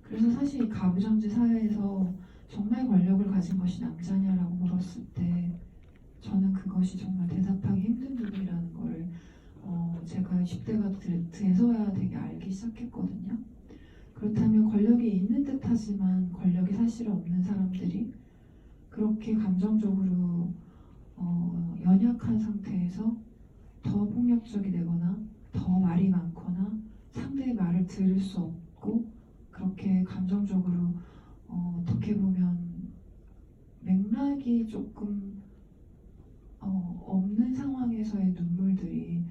그래서 사실 이 가부장제 사회에서 정말 권력을 가진 것이 남자냐라고 물었을 때 저는 그것이 정말 대답하기 힘든 부분이라는 걸 제가 10대가 돼서야 되게 알기 시작했거든요. 그렇다면 권력이 있는 듯 하지만 권력이 사실 없는 사람들이 그렇게 감정적으로 연약한 상태에서 더 폭력적이 되거나 더 말이 많거나 상대의 말을 들을 수 없고 그렇게 감정적으로 어떻게 보면 맥락이 조금 없는 상황에서의 눈물들이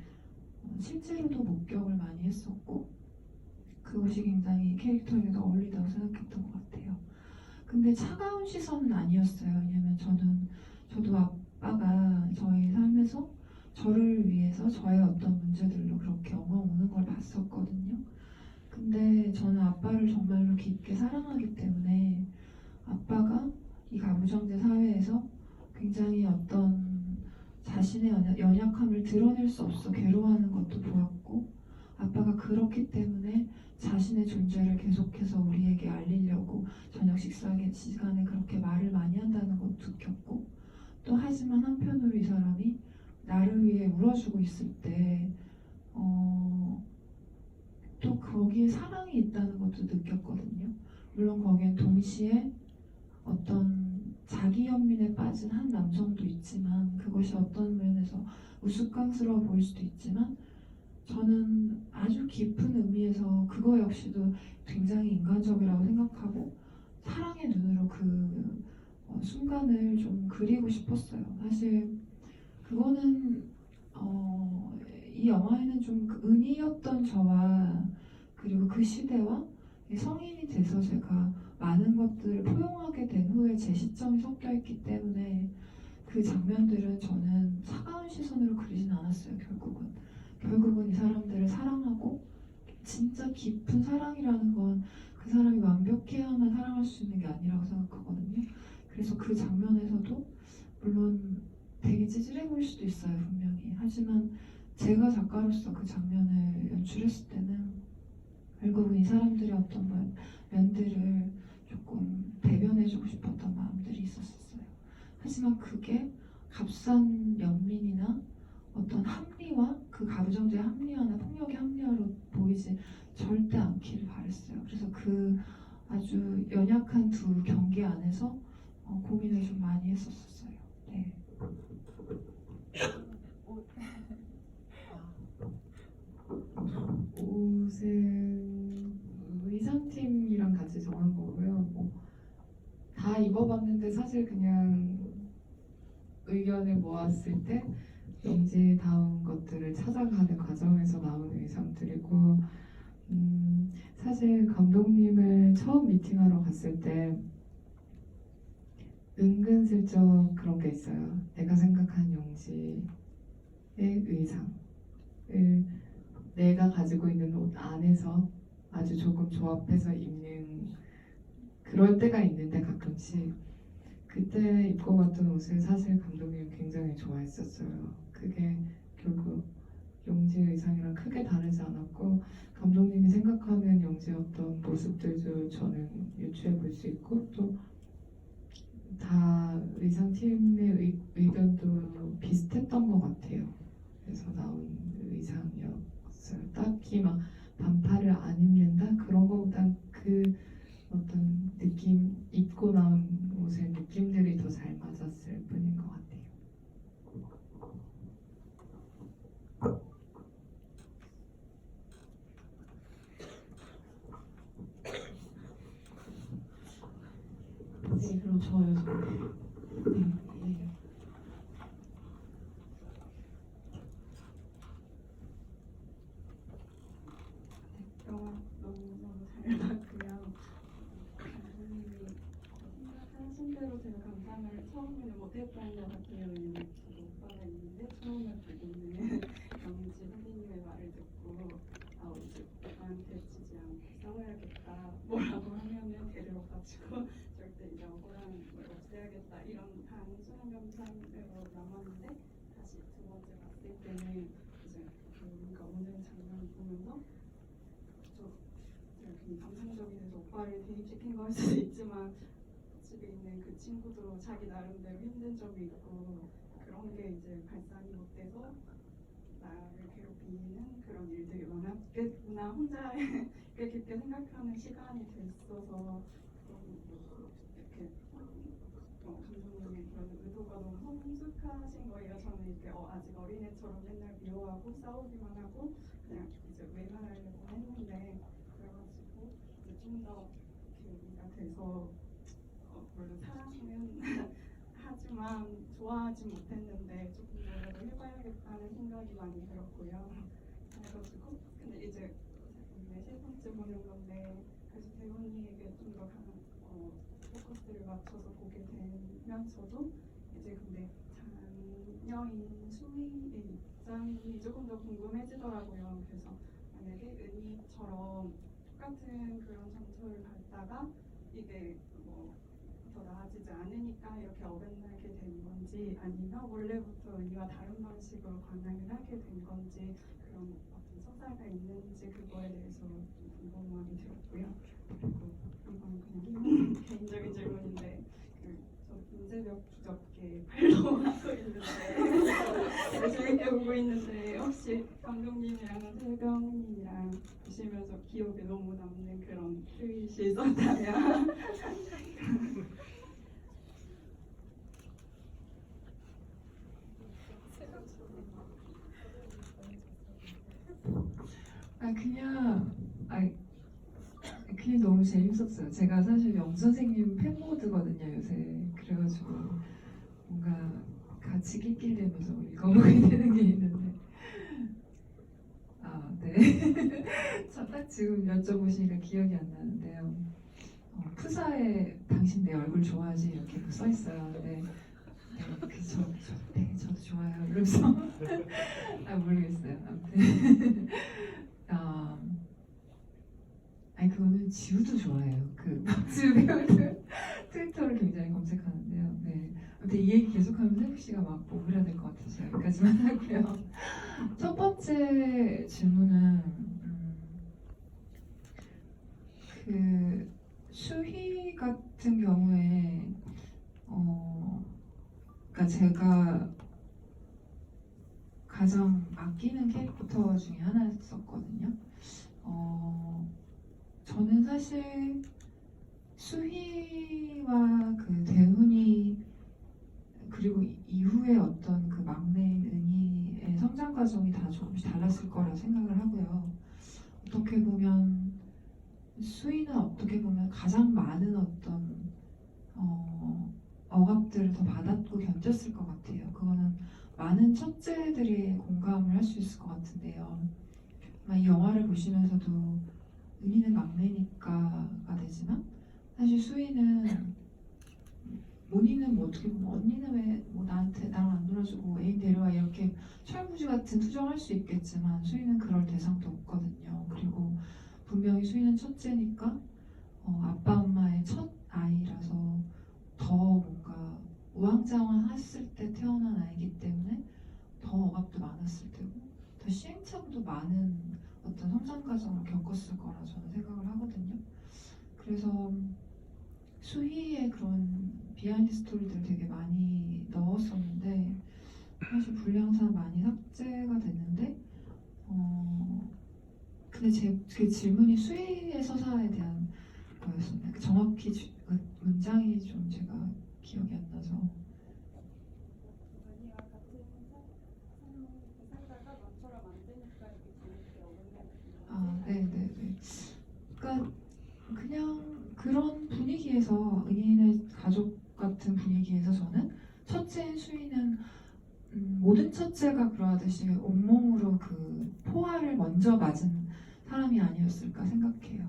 실제로도 목격을 많이 했었고 그것이 굉장히 캐릭터에도 어울리다고 생각했던 것 같아요. 근데 차가운 시선은 아니었어요. 왜냐면 저도 아빠가 저의 삶에서 저를 위해서 저의 어떤 문제들로 그렇게 엉엉 우는 걸 봤었거든요. 근데 저는 아빠를 정말로 깊게 사랑하기 때문에 아빠가 이 가부장제 사회에서 굉장히 어떤 자신의 연약함을 드러낼 수 없어 괴로워하는 것도 보았고 아빠가 그렇기 때문에 자신의 존재를 계속해서 우리에게 알리려고 저녁 식사 시간에 그렇게 말을 많이 한다는 것도 느꼈고 또 하지만 한편으로 이 사람이 나를 위해 울어주고 있을 때 또 거기에 사랑이 있다는 것도 느꼈거든요. 물론 거기엔 동시에 어떤 자기 연민에 빠진 한 남성도 있지만 그것이 어떤 면에서 우스꽝스러워 보일 수도 있지만 저는 아주 깊은 의미에서 그거 역시도 굉장히 인간적이라고 생각하고 사랑의 눈으로 그 순간을 좀 그리고 싶었어요. 사실 그거는 이 영화에는 좀 은희였던 저와 그리고 그 시대와 성인이 돼서 제가 많은 것들을 포용하게 된 후에 제 시점이 섞여 있기 때문에 그 장면들은 저는 차가운 시선으로 그리진 않았어요. 결국은 이 사람들을 사랑하고 진짜 깊은 사랑이라는 건 그 사람이 완벽해야만 사랑할 수 있는 게 아니라고 생각하거든요. 그래서 그 장면에서도 물론 되게 찌질해 보일 수도 있어요. 분명히. 하지만 제가 작가로서 그 장면을 연출했을 때는 결국은 이 사람들의 어떤 면들을 조금 대변해주고 싶었던 마음들이 있었어요. 하지만 그게 값싼 연민이나 어떤 합리화, 그 가부장제의 합리화나 폭력의 합리화로 보이지 절대 않기를 바랬어요. 그래서 그 아주 연약한 두 경기 안에서 고민을 좀 많이 했었어요. 네. 옷은 의상팀이랑 같이 정한 거고요. 다 입어봤는데 사실 그냥 의견을 모았을 때 영지다운 것들을 찾아가는 과정에서 나온 의상들이고, 사실 감독님을 처음 미팅하러 갔을 때 은근슬쩍 그런 게 있어요. 내가 생각한 영지의 의상을 내가 가지고 있는 옷 안에서 아주 조금 조합해서 입는 그럴 때가 있는데, 가끔씩 그때 입고 갔던 옷을 사실 감독님이 굉장히 좋아했었어요. 그게 결국 영지 의상이랑 크게 다르지 않았고, 감독님이 생각하는 영지의 어떤 모습들도 저는 유추해 볼 수 있고, 또 다 의상팀의 의견도 비슷했던 것 같아요. 그래서 나온 의상이었어요. 딱히 막 반팔을 안 입는다 그런 거보단 그 어떤 느낌, 입고 나온 옷의 느낌들이 더 잘 맞았을 뿐인 것 같아요. 네, 그럼 저요. 네. 영화 너무 잘 봤고요. 감독님이 생각하신 대로 제가 감상을 처음에는 못했던 것 같아요. 왜냐면 저도 오빠가 있는데 처음에 보고는 영지 선생님의 말을 듣고 이제 오빠한테 지지 않고 싸워야겠다. 뭐라고 하면은 데려가지고 절대 이제 억울한 걸 없애야겠다. 이런 단순한 감상으로 남았는데 다시 두 번째 봤을 때는 이제 그러니까 오늘 장면을 보면서 괜히 감상적이어서 오빠를 대입시킨 걸 수도 있지만 집에 있는 그 친구도 자기 나름대로 힘든 점이 있고 그런 게 이제 발산이 못 돼서 나를 괴롭히는 그런 일들이 많았겠구나 혼자 꽤 깊게 생각하는 시간이 됐어서 이렇게 감독님의 그런 의도가 너무 성숙하신 거예요. 저는 이렇게 아직 어린애처럼 맨날 미워하고 싸우기만 하고 그냥 이제 외면하려고 했는데 그래가지고 이제 좀 더 계기가 돼서 물론 사랑은 하지만 좋아하지 못했는데 조금 뭐라도 해봐야겠다는 생각이 많이 들었고요. 그래가지고 근데 이제 세 번째 보는 건데 그래서 대원이에게 좀 더 포커스를 맞춰서 보게 되면서도 이제 근데 자녀인 수미의 입장이 조금 더 궁금해지더라고요. 그래서 만약에 은희처럼 똑같은 그런 상처를 받다가 이게 더 나아지지 않으니까 이렇게 어긋나게 된 건지 아니면 원래부터 은희와 다른 방식으로 관행을 하게 된 건지 그런 어떤 서사가 있는지 그거에 대해서 좀 궁금함이 들었고요. 그리고 이건 그냥 개인적인 질문인데 저 문제벽 주접계 팔로우 하고 있는데 재밌게 보고 있는데 혹시 감독님이랑 세경님이랑 보시면서 기억에 너무 남는 그런 트윗이 있었다면 그냥 너무 재밌었어요. 제가 사실 영 선생님 팬모드거든요 요새. 그래가지고 뭔가 같이 낄낄대면서 읽어보게 되는 게 있는데 네. 딱 지금 여쭤보시니까 기억이 안 나는데요. 푸사에 당신 내 얼굴 좋아하지 이렇게 써 있어요. 네, 저도 좋아요. 이러면서 모르겠어요. 아무튼 아니 그거는 지우도 좋아해요. 그 지우 배우들 트위터를 굉장히 검색하는데요. 네. 아무튼 이 얘기 계속하면 세국 씨가 막 오그라들 것 같아서 여기까지만 하고요. 첫 번째 질문은 그 수희 같은 경우에 그러니까 제가 가장 아끼는 캐릭터 중에 하나였었거든요. 저는 사실 수희와 그 대훈이 그리고 이후에 어떤 그 막내인 은희의 성장 과정이 다 조금씩 달랐을 거라 생각을 하고요. 어떻게 보면 수희는 어떻게 보면 가장 많은 어떤 억압들을 더 받았고 견뎠을 것 같아요. 그거는 많은 첫째들이 공감을 할 수 있을 것 같은데요. 아마 이 영화를 보시면서도 은희는 막내니까가 되지만 사실 수희는 모니는 뭐 어떻게 보면 언니는 왜 뭐 나한테 나랑 안 놀아주고 애인 데려와 이렇게 철부지 같은 투정할 수 있겠지만 수희는 그럴 대상도 없거든요. 그리고 분명히 수희는 첫째니까 아빠 엄마의 첫 아이라서 더 뭔가 우왕좌왕했을 때 태어난 아이기 때문에 더 억압도 많았을 테고 더 시행착오도 많은 어떤 성장 과정을 겪었을 거라 저는 생각을 하거든요. 그래서 수희의 그런 비하인드 스토리들을 되게 많이 넣었었는데 사실 분량상 많이 삭제가 됐는데 근데 제 질문이 수희의 서사에 대한 거였습니다. 정확히 문장이 좀 제가 기억이 안 나서 언니가 같은 살다가 너처럼 안 되니까 이렇게 재밌게 어긋나는 네네네. 그러니까 그냥 그런 분위기에서 은희네 가족 같은 분위기에서 저는 첫째인 수희는 모든 첫째가 그러하듯이 온몸으로 그 포화를 먼저 맞은 사람이 아니었을까 생각해요.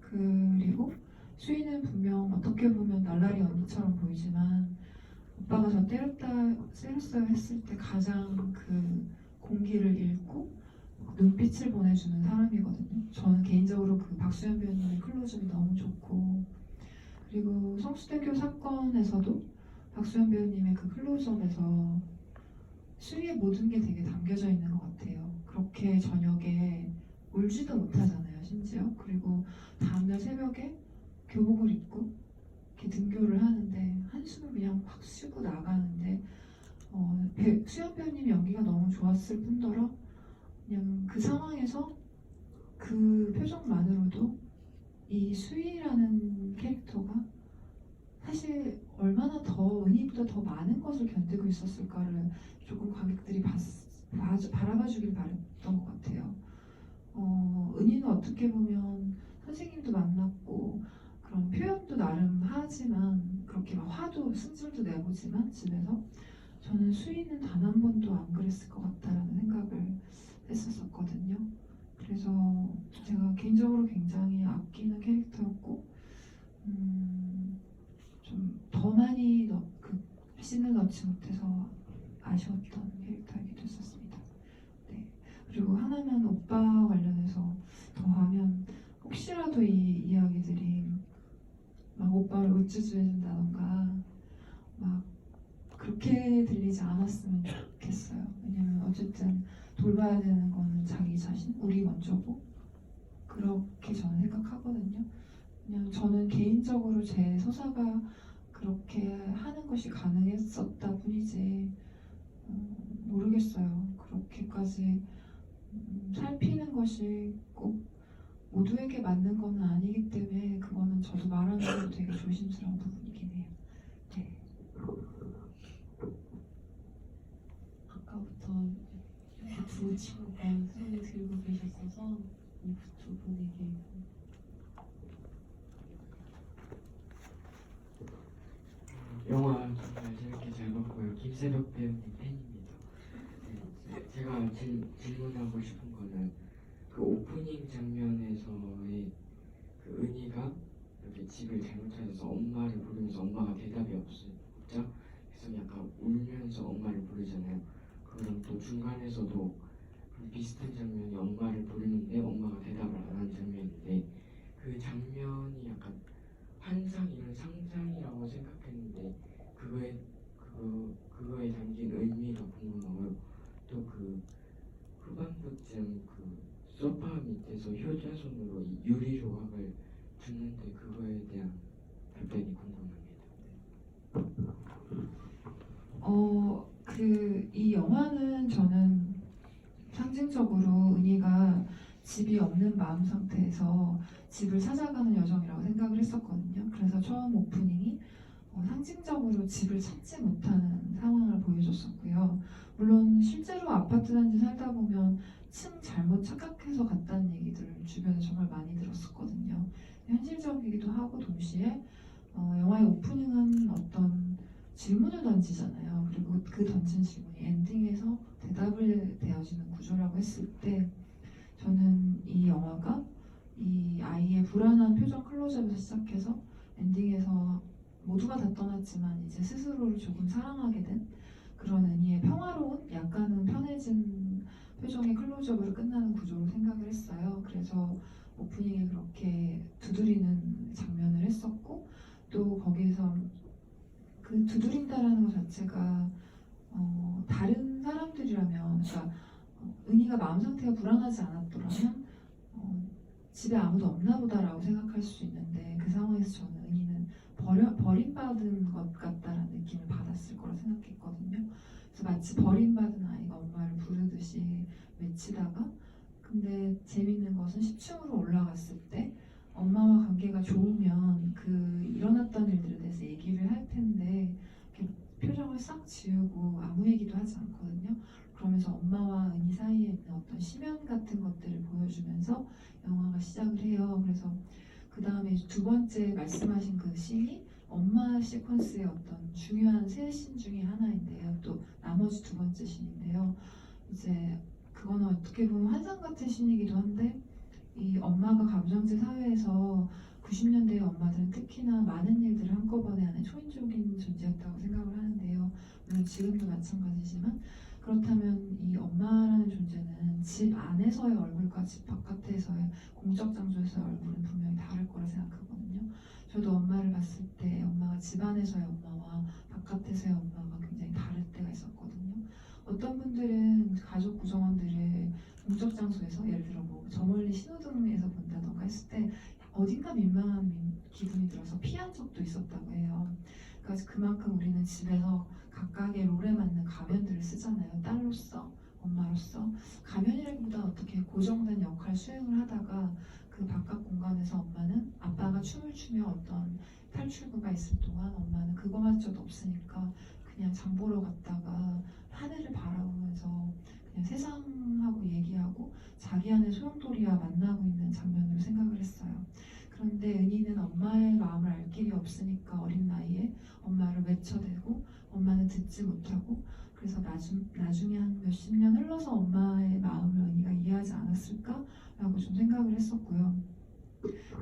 그리고 수희는 분명 어떻게 보면 날라리 언니처럼 보이지만 오빠가 저 때렸어요 했을 때 가장 그 공기를 읽고 눈빛을 보내주는 사람이거든요. 저는 개인적으로 그 박수현 배우님의 클로즈업이 너무 좋고 그리고 성수대교 사건에서도 박수현 배우님의 그 클로즈업에서 수희의 모든 게 되게 담겨져 있는 것 같아요. 그렇게 저녁에 울지도 못하잖아요, 심지어. 그리고 다음날 새벽에 교복을 입고 이렇게 등교를 하는데 한숨을 그냥 확 쉬고 나가는데 수현 배우님 연기가 너무 좋았을 뿐더러 그냥 그 상황에서 그 표정만으로도 이 수희라는 캐릭터가 사실 얼마나 더 은희보다 더 많은 것을 견디고 있었을까를 조금 관객들이 바라봐 주길 바랬던 것 같아요. 은희는 어떻게 보면 선생님도 만났고 그런 표현도 나름 하지만 그렇게 막 화도 승질도 내보지만 집에서 저는 수희는 단 한 번도 안 그랬을 것 같다라는 생각을 했었거든요. 그래서 제가 개인적으로 굉장히 아끼는 캐릭터였고 좀 더 많이 씬을 넣지 못해서 아쉬웠던 캐릭터이기도 했었습니다. 네. 그리고 하나만 오빠 관련해서 더하면 혹시라도 이 이야기들이 막 오빠를 우쭈쭈해준다던가 막 그렇게 들리지 않았으면 좋겠어요. 왜냐면 어쨌든 돌봐야 되는 거는 자기 자신, 우리 먼저고 그렇게 저는 생각하거든요. 그냥 저는 개인적으로 제 서사가 그렇게 하는 것이 가능했었다 뿐이지 모르겠어요. 그렇게까지 살피는 것이 꼭 모두에게 맞는 건 아니기 때문에 그거는 저도 말하는 게 되게 조심스러운 부분이긴 해요. 네. 아까부터 이렇게 두 친구가 손을 들고 계셨어서 이 두 분에게 영화 정말 재밌게 잘 봤고요. 김세벽 배우님 팬입니다. 네, 제가 질문하고 싶은 거는 그 오프닝 장면에서의 그 은희가 이렇게 집을 잘못 찾아서 엄마를 부르면서 엄마가 대답이 없죠. 그래서 약간 울면서 엄마를 부르잖아요. 그럼 또 중간에서도 비슷한 장면이 엄마를 부르는데 엄마가 대답을 안 하는 장면인데 그 장면이 약간 환상 이런 상상이라고 생각했는데 그거에 담긴 의미가 궁금하고요. 또 그 후반부쯤 그 소파 밑에서 효자손으로 이 유리 조각을 주는데 그거에 대한 답변이 궁금합니다. 이 영화는 저는 상징적으로 은희가 집이 없는 마음 상태에서 집을 찾아가는 여정이라고 생각을 했었거든요. 그래서 처음 오프닝이 상징적으로 집을 찾지 못하는 상황을 보여줬었고요. 물론 실제로 아파트 단지 살다 보면 층 잘못 착각해서 갔다는 얘기들을 주변에 정말 많이 들었었거든요. 현실적이기도 하고 동시에 영화의 오프닝은 어떤 질문을 던지잖아요. 그리고 그 던진 질문이 엔딩에서 대답을 되어지는 구조라고 했을 때 저는 이 영화가 이 아이의 불안한 표정 클로즈업에서 시작해서 엔딩에서 모두가 다 떠났지만 이제 스스로를 조금 사랑하게 된 그런 은희의 평화로운 약간은 편해진 표정의 클로즈업으로 끝나는 구조로 생각을 했어요. 그래서 오프닝에 그렇게 두드리는 장면을 했었고 또 거기에서 그 두드린다라는 것 자체가 다른 사람들이라면 그러니까 은희가 마음 상태가 불안하지 않았더라면 집에 아무도 없나 보다라고 생각할 수 있는데 그 상황에서 저는 은희는 버림받은 것 같다라는 느낌을 받았을 거라 생각했거든요. 그래서 마치 버림받은 아이가 엄마를 부르듯이 외치다가 근데 재밌는 것은 10층으로 올라갔을 때 엄마와 관계가 좋으면 그 일어났던 일들에 대해서 얘기를 할 텐데 이렇게 표정을 싹 지우고 아무 얘기도 하지 않거든요. 그러면서 엄마와 은희 사이에 있는 어떤 심연 같은 것들을 보여주면서 영화가 시작을 해요. 그래서 그 다음에 두 번째 말씀하신 그 씬이 엄마 시퀀스의 어떤 중요한 세 씬 중에 하나인데요. 또 나머지 두 번째 씬인데요. 이제 그거는 어떻게 보면 환상 같은 씬이기도 한데 이 엄마가 가부장제 사회에서 90년대의 엄마들은 특히나 많은 일들을 한꺼번에 하는 초인적인 존재였다고 생각을 하는데요. 물론 지금도 마찬가지지만 그렇다면 이 엄마라는 존재는 집 안에서의 얼굴과 집 바깥에서의 공적 장소에서의 얼굴은 분명히 다를 거라 생각하거든요. 저도 엄마를 봤을 때 엄마가 집 안에서의 엄마와 바깥에서의 엄마가 굉장히 다를 때가 있었거든요. 어떤 분들은 가족 구성원들을 공적 장소에서 예를 들어 뭐 저 멀리 신호등에서 본다던가 했을 때 어딘가 민망한 기분이 들어서 피한 적도 있었다고 해요. 그러니까 그만큼 우리는 집에서 각각의 롤에 맞는 가면들을 쓰잖아요. 딸로서, 엄마로서 가면이라기보다 어떻게 고정된 역할 수행을 하다가 그 바깥 공간에서 엄마는 아빠가 춤을 추며 어떤 탈출구가 있을 동안 엄마는 그거마저도 없으니까 그냥 장 보러 갔다가 하늘을 바라보면서 그냥 세상하고 얘기하고 자기 안의 소용돌이와 만나고 있는 장면으로 생각을 했어요. 그런데 은희는 엄마의 마음을 알 길이 없으니까 어린 나이에 엄마를 외쳐대고 엄마는 듣지 못하고 그래서 나중에 한 몇십 년 흘러서 엄마의 마음을 은희가 이해하지 않았을까라고 좀 생각을 했었고요.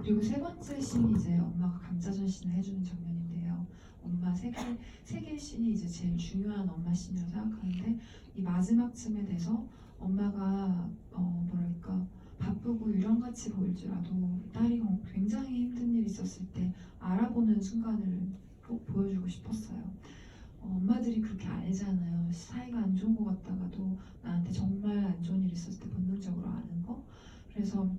그리고 세 번째 씬이 이제 엄마가 감자전신을 해주는 장면인데요. 엄마 세 개의 씬이 이제 제일 중요한 엄마 씬이라고 생각하는데 이 마지막쯤에 돼서 엄마가 뭐랄까 바쁘고 유령같이 보일지라도 딸이 굉장히 힘든 일이 있었을 때 알아보는 순간을 꼭 보여주고 싶었어요. 엄마들이 그렇게 알잖아요. 사이가 안 좋은 것 같다가도 나한테 정말 안 좋은 일이 있었을 때 본능적으로 아는 거. 그래서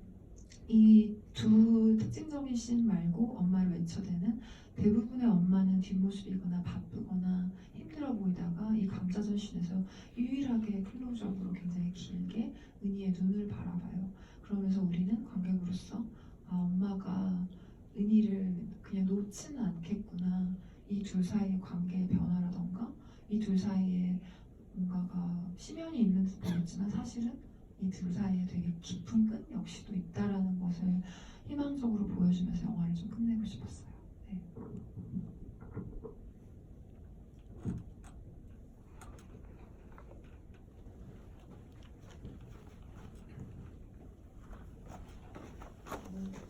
이 두 특징적인 씬 말고 엄마를 외쳐대는 대부분의 엄마는 뒷모습이거나 바쁘거나 힘들어 보이다가 이 감자전 씬에서 유일하게 클로즈업으로 굉장히 길게 은희의 눈을 바라봐요. 그러면서 우리는 관객으로서 엄마가 은희를 그냥 놓지는 않겠구나. 이 둘 사이의 관계의 변화라던가 이 둘 사이에 뭔가가 심연이 있는 듯 보였지만 사실은 이 둘 사이에 되게 깊은 끈 역시도 있다라는 것을 희망적으로 보여주면서 영화를 좀 끝내고 싶었어요. 네.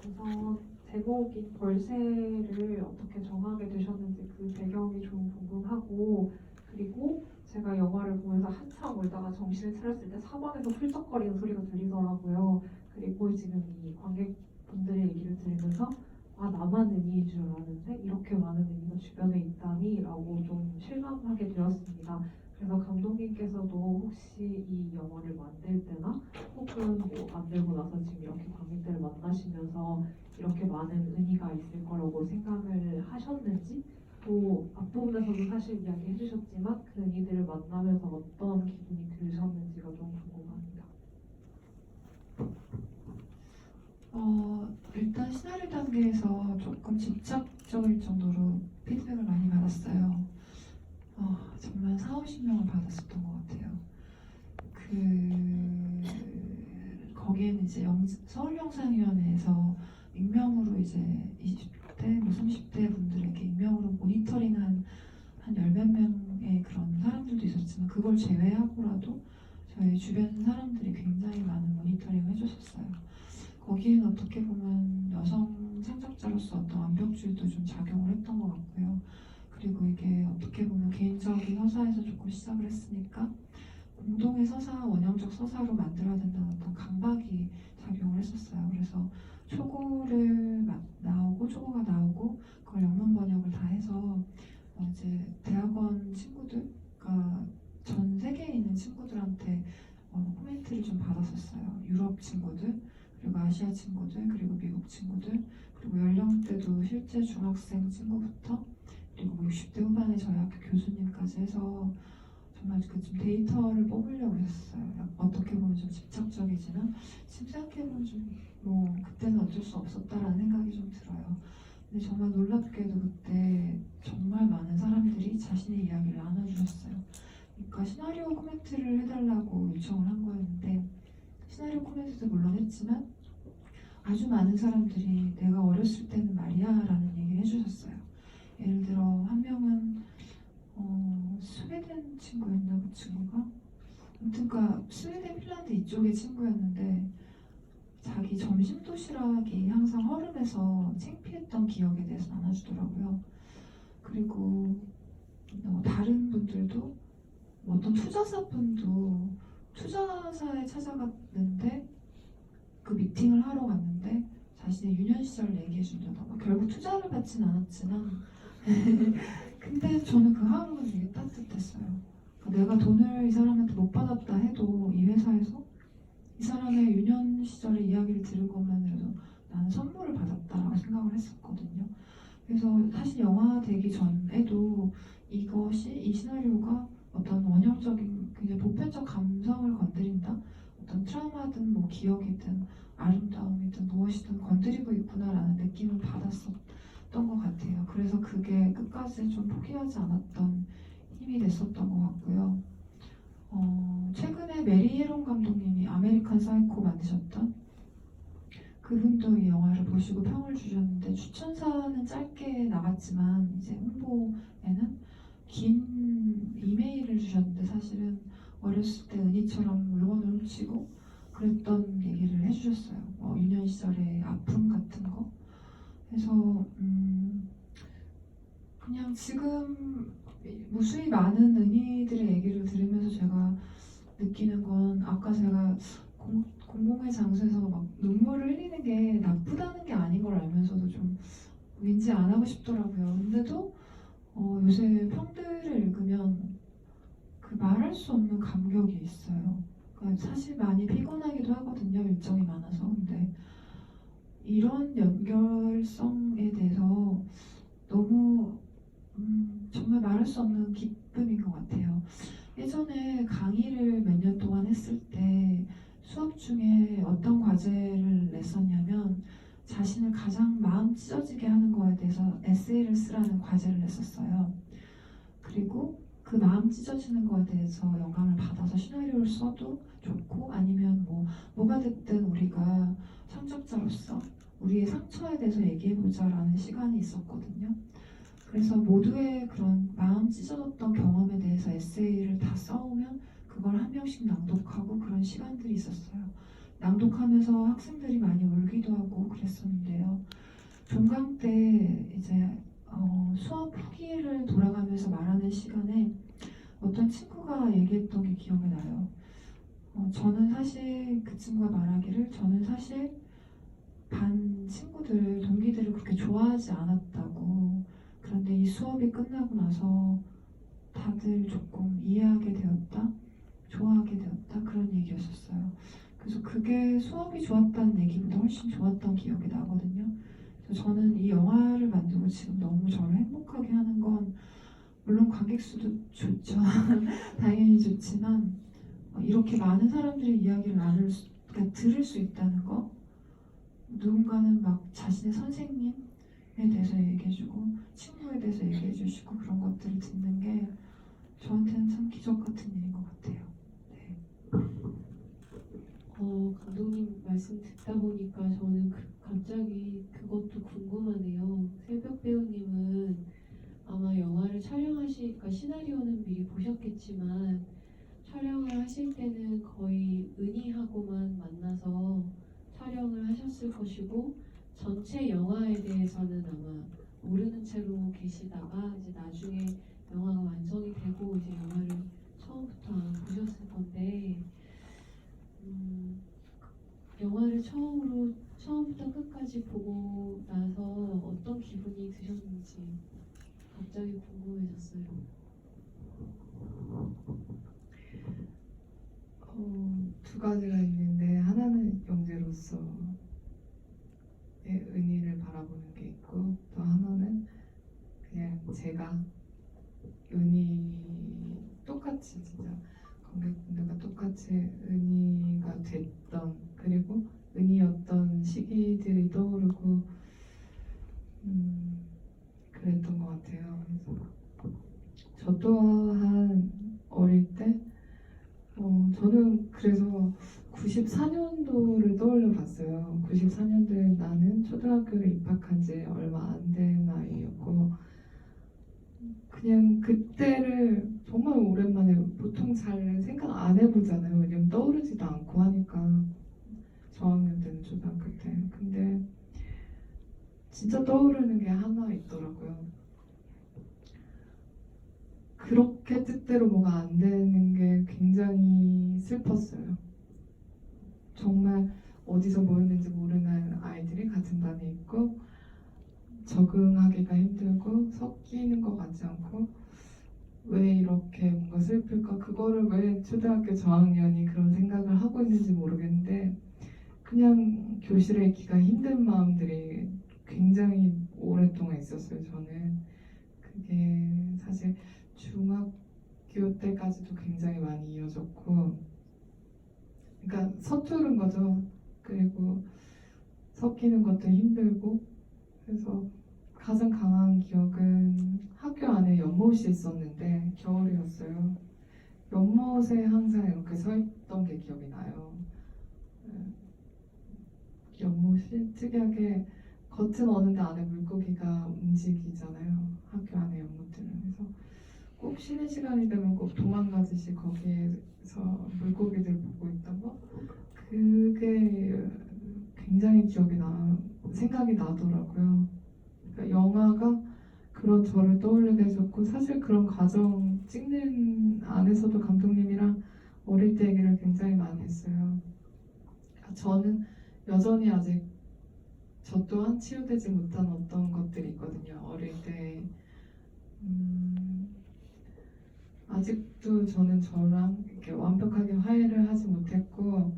우선 제목인 벌새를 어떻게 정하게 되셨는지 그 배경이 좀 궁금하고 그리고 제가 영화를 보면서 한참 울다가 정신을 차렸을 때 사방에서 훌쩍거리는 소리가 들리더라고요. 그리고 지금 이 관객분들의 얘기를 들으면서 나만 은희인 줄 알았는데 이렇게 많은 은희가 주변에 있다니 라고 좀 실감하게 되었습니다. 그래서 감독님께서도 혹시 이 영화를 만들 때나 혹은 뭐 만들고 나서 지금 이렇게 관객들을 만나시면서 이렇게 많은 의미가 있을 거라고 생각을 하셨는지 또 앞부분에서도 사실 이야기해 주셨지만 그 의미들을 만나면서 어떤 기분이 드셨는지가 좀 궁금합니다. 일단 시나리오 단계에서 조금 집착적일 정도로 피드백을 많이 받았어요. 정말 40~50명을 받았었던 것 같아요. 거기에는 이제 서울영상위원회에서 익명으로 이제 20대, 30대 분들에게 익명으로 모니터링한 한 10몇 명의 그런 사람들도 있었지만 그걸 제외하고라도 저희 주변 사람들이 굉장히 많은 모니터링을 해줬었어요. 거기에는 어떻게 보면 여성 창작자로서 어떤 완벽주의도 좀 작용을 했던 것 같고요. 그리고 이게 어떻게 보면 개인적인 서사에서 조금 시작을 했으니까 공동의 서사, 원형적 서사로 만들어야 된다는 어떤 강박이 작용을 했었어요. 그래서 초고가 나오고 그걸 영문 번역을 다 해서 이제 대학원 친구들, 그러니까 전 세계에 있는 친구들한테 코멘트를 좀 받았었어요. 유럽 친구들, 그리고 아시아 친구들, 그리고 미국 친구들, 그리고 연령대도 실제 중학생 친구부터 그리고 60대 후반의 저희 학교 교수님까지 해서 정말 좀 데이터를 뽑으려고 했어요. 어떻게 보면 좀 집착적이지만 지금 생각해보면 좀 그때는 어쩔 수 없었다라는 생각이 좀 들어요. 근데 정말 놀랍게도 그때 정말 많은 사람들이 자신의 이야기를 나눠주셨어요. 그러니까 시나리오 코멘트를 해달라고 요청을 한 거였는데 시나리오 코멘트도 물론 했지만 아주 많은 사람들이 내가 어렸을 때는 말이야 라는 얘기를 해주셨어요. 예를 들어 한 명은 스웨덴 친구였나 그 친구가? 아무튼 그러니까 스웨덴, 핀란드 이쪽의 친구였는데 자기 점심 도시락이 항상 허름해서 창피했던 기억에 대해서 나눠주더라고요. 그리고 다른 분들도 어떤 투자사 분도 투자사에 찾아갔는데 그 미팅을 하러 갔는데 자신의 유년 시절을 얘기해 준다던가 결국 투자를 받진 않았지만 근데 저는 그 하루가 되게 따뜻했어요. 그러니까 내가 돈을 이 사람한테 못 받았다 해도 이 회사에서 이 사람의 유년 시절의 이야기를 들은 것만으로도 나는 선물을 받았다라고 생각을 했었거든요. 그래서 사실 영화 되기 전에도 이 시나리오가 어떤 원형적인 굉장히 보편적 감성을 건드린다, 어떤 트라우마든 기억이든 아름다움이든 무엇이든 건드리고 있구나라는 느낌을 받았었던 것 같아요. 그래서 그게 끝까지 좀 포기하지 않았던 힘이 됐었던 것 같고요. 최근에 메리 헤론 감독님이 아메리칸 사이코 만드셨던 그분도 이 영화를 보시고 평을 주셨는데 추천사는 짧게 나갔지만 이제 홍보에는 긴 이메일을 주셨는데 사실은 어렸을 때 은희처럼 물건을 훔치고 그랬던 얘기를 해주셨어요. 유년 시절의 아픔 같은 거. 그래서 그냥 지금 무수히 많은 은희들의 얘기를 들으면서 제가 느끼는 건 아까 제가 공공의 장소에서 막 눈물을 흘리는 게 나쁘다는 게 아닌 걸 알면서도 좀 왠지 안 하고 싶더라고요. 근데도 요새 평들을 읽으면 그 말할 수 없는 감격이 있어요. 그러니까 사실 많이 피곤하기도 하거든요. 일정이 많아서. 근데 이런 연결성에 대해서 너무 정말 말할 수 없는 기쁨인 것 같아요. 예전에 강의를 몇 년 동안 했을 때 수업 중에 어떤 과제를 냈었냐면 자신을 가장 마음 찢어지게 하는 거에 대해서 에세이를 쓰라는 과제를 냈었어요. 그리고 그 마음 찢어지는 거에 대해서 영감을 받아서 시나리오를 써도 좋고 아니면 뭐가 됐든 우리가 창작자로서 우리의 상처에 대해서 얘기해보자라는 시간이 있었거든요. 그래서 모두의 그런 마음 찢어졌던 경험에 대해서 에세이를 다 써오면 그걸 한 명씩 낭독하고 그런 시간들이 있었어요. 낭독하면서 학생들이 많이 울기도 하고 그랬었는데요. 종강 때 이제 수업 후기를 돌아가면서 말하는 시간에 어떤 친구가 얘기했던 게 기억이 나요. 저는 사실 그 친구가 말하기를 저는 사실 반 친구들, 동기들을 그렇게 좋아하지 않았다고. 그런데 이 수업이 끝나고 나서 다들 조금 이해하게 되었다, 좋아하게 되었다 그런 얘기였었어요. 그래서 그게 수업이 좋았다는 얘기보다 훨씬 좋았던 기억이 나거든요. 그래서 저는 이 영화를 만들고 지금 너무 저를 행복하게 하는 건 물론 관객 수도 좋죠. 당연히 좋지만 이렇게 많은 사람들의 이야기를 그러니까 들을 수 있다는 거 누군가는 막 자신의 선생님에 대해서 얘기해주고 친구에 대해서 얘기해주시고 그런 것들을 듣는 게 저한테는 참 기적 같은 일인 것 같아요. 네. 감독님 말씀 듣다 보니까 저는 갑자기 그것도 궁금하네요. 새벽 배우님은 아마 영화를 그러니까 시나리오는 미리 보셨겠지만 촬영을 하실 때는 거의 은희하고만 만나서 촬영을 하셨을 것이고 전체 영화에 대해서는 아마 모르는 채로 계시다가 이제 나중에 영화가 완성이 되고 이제 영화를 처음부터 아마 보셨을 건데 영화를 처음부터 끝까지 보고 나서 어떤 기분이 드셨는지 갑자기 궁금해졌어요. 두 가지가 있는데 하나는 영재로서의 은희를 바라보는 게 있고 또 하나는 그냥 제가 은희 똑같이 진짜 관객분들과 똑같이 은희가 됐던 그리고 은희였던 시기들이 떠오르고 그랬던 것 같아요. 그래서 저 또한 어릴 때 저는 그래서 94년도를 떠올려 봤어요. 94년도에 나는 초등학교를 입학한 지 얼마 안 된 나이였고 그냥 그때를 정말 오랜만에 보통 잘 생각 안 해보잖아요. 왜냐면 떠오르지도 않고 하니까 저학년 때는 초등학교 때. 근데 진짜 떠오르는 게 하나 있더라고요. 그렇게 뜻대로 뭐가 안 되는 게 굉장히 슬펐어요. 정말 어디서 뭐였는지 모르는 아이들이 같은 반에 있고 적응하기가 힘들고 섞이는 것 같지 않고 왜 이렇게 뭔가 슬플까? 그거를 왜 초등학교 저학년이 그런 생각을 하고 있는지 모르겠는데 그냥 교실에 있기가 힘든 마음들이 굉장히 오랫동안 있었어요. 저는 그게 사실 중학교 때까지도 굉장히 많이 이어졌고 그러니까 서투른 거죠. 그리고 섞이는 것도 힘들고 그래서 가장 강한 기억은 학교 안에 연못이 있었는데 겨울이었어요. 연못에 항상 이렇게 서 있던 게 기억이 나요. 연못이 특이하게 겉은 어는데 안에 물고기가 움직이잖아요. 학교 안에 연못들은. 그래서 꼭 쉬는 시간이 되면 꼭 도망가듯이 거기에서 물고기들 보고 있던 거 그게 굉장히 생각이 나더라고요. 그러니까 영화가 그런 저를 떠올리게 해줬고 사실 그런 과정 찍는 안에서도 감독님이랑 어릴 때 얘기를 굉장히 많이 했어요. 저는 여전히 아직 저 또한 치유되지 못한 어떤 것들이 있거든요. 어릴 때 아직도 저는 저랑 이렇게 완벽하게 화해를 하지 못했고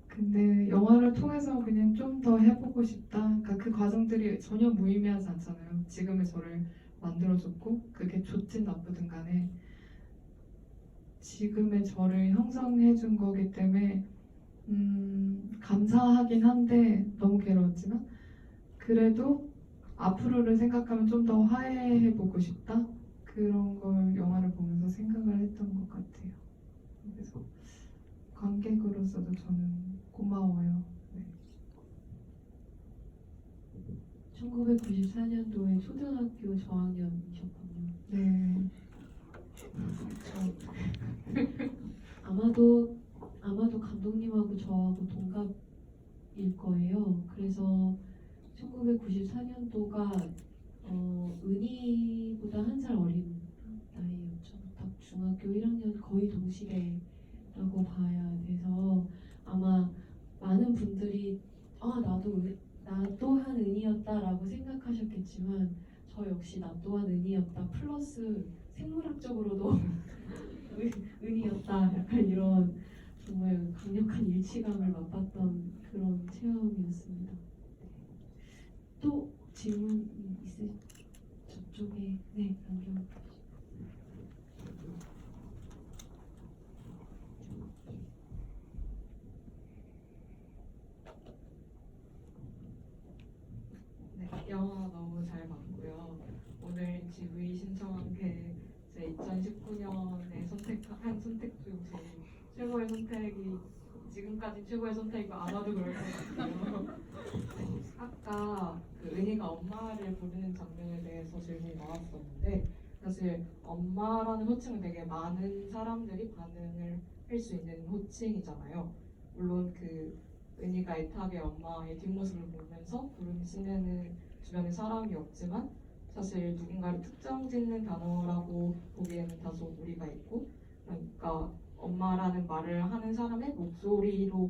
근데 영화를 통해서 그냥 좀 더 해보고 싶다. 그러니까 그 과정들이 전혀 무의미하지 않잖아요. 지금의 저를 만들어줬고 그게 좋든 나쁘든 간에 지금의 저를 형성해준 거기 때문에 감사하긴 한데 너무 괴로웠지만 그래도 앞으로를 생각하면 좀 더 화해해보고 싶다. 그런 걸 영화를 보면서 생각을 했던 것 같아요. 그래서 관객으로서도 저는 고마워요. 네. 1994년도에 초등학교 저학년이셨군요. 네. 아마도 감독님하고 저하고 동갑일 거예요. 그래서 1994년도가 은희보다 한 살 어린 나이였죠. 딱 중학교 1학년 거의 동시대라고 봐야 돼서 아마 많은 분들이 나 또한 은희였다라고 생각하셨겠지만 저 역시 나 또한 은희였다 플러스 생물학적으로도 은희였다 약간 이런 정말 강력한 일치감을 맛봤던 그런 체험이었습니다. 또 질문 저쪽에 네 안경. GV 신청한 게 이제 2019년에 선택한 선택 중 제일 최고의 선택이 지금까지 최고의 선택이 아마도 그럴 것 같아요. 네, 아까 그 은희가 엄마를 부르는 장면에 대해서 질문이 나왔었는데 사실 엄마라는 호칭은 되게 많은 사람들이 반응을 할 수 있는 호칭이잖아요. 물론 그 은희가 애타게 엄마의 뒷모습을 보면서 부르시는 주변에 사람이 없지만 사실 누군가를 특정 짓는 단어라고 보기에는 다소 무리가 있고 그러니까 엄마라는 말을 하는 사람의 목소리로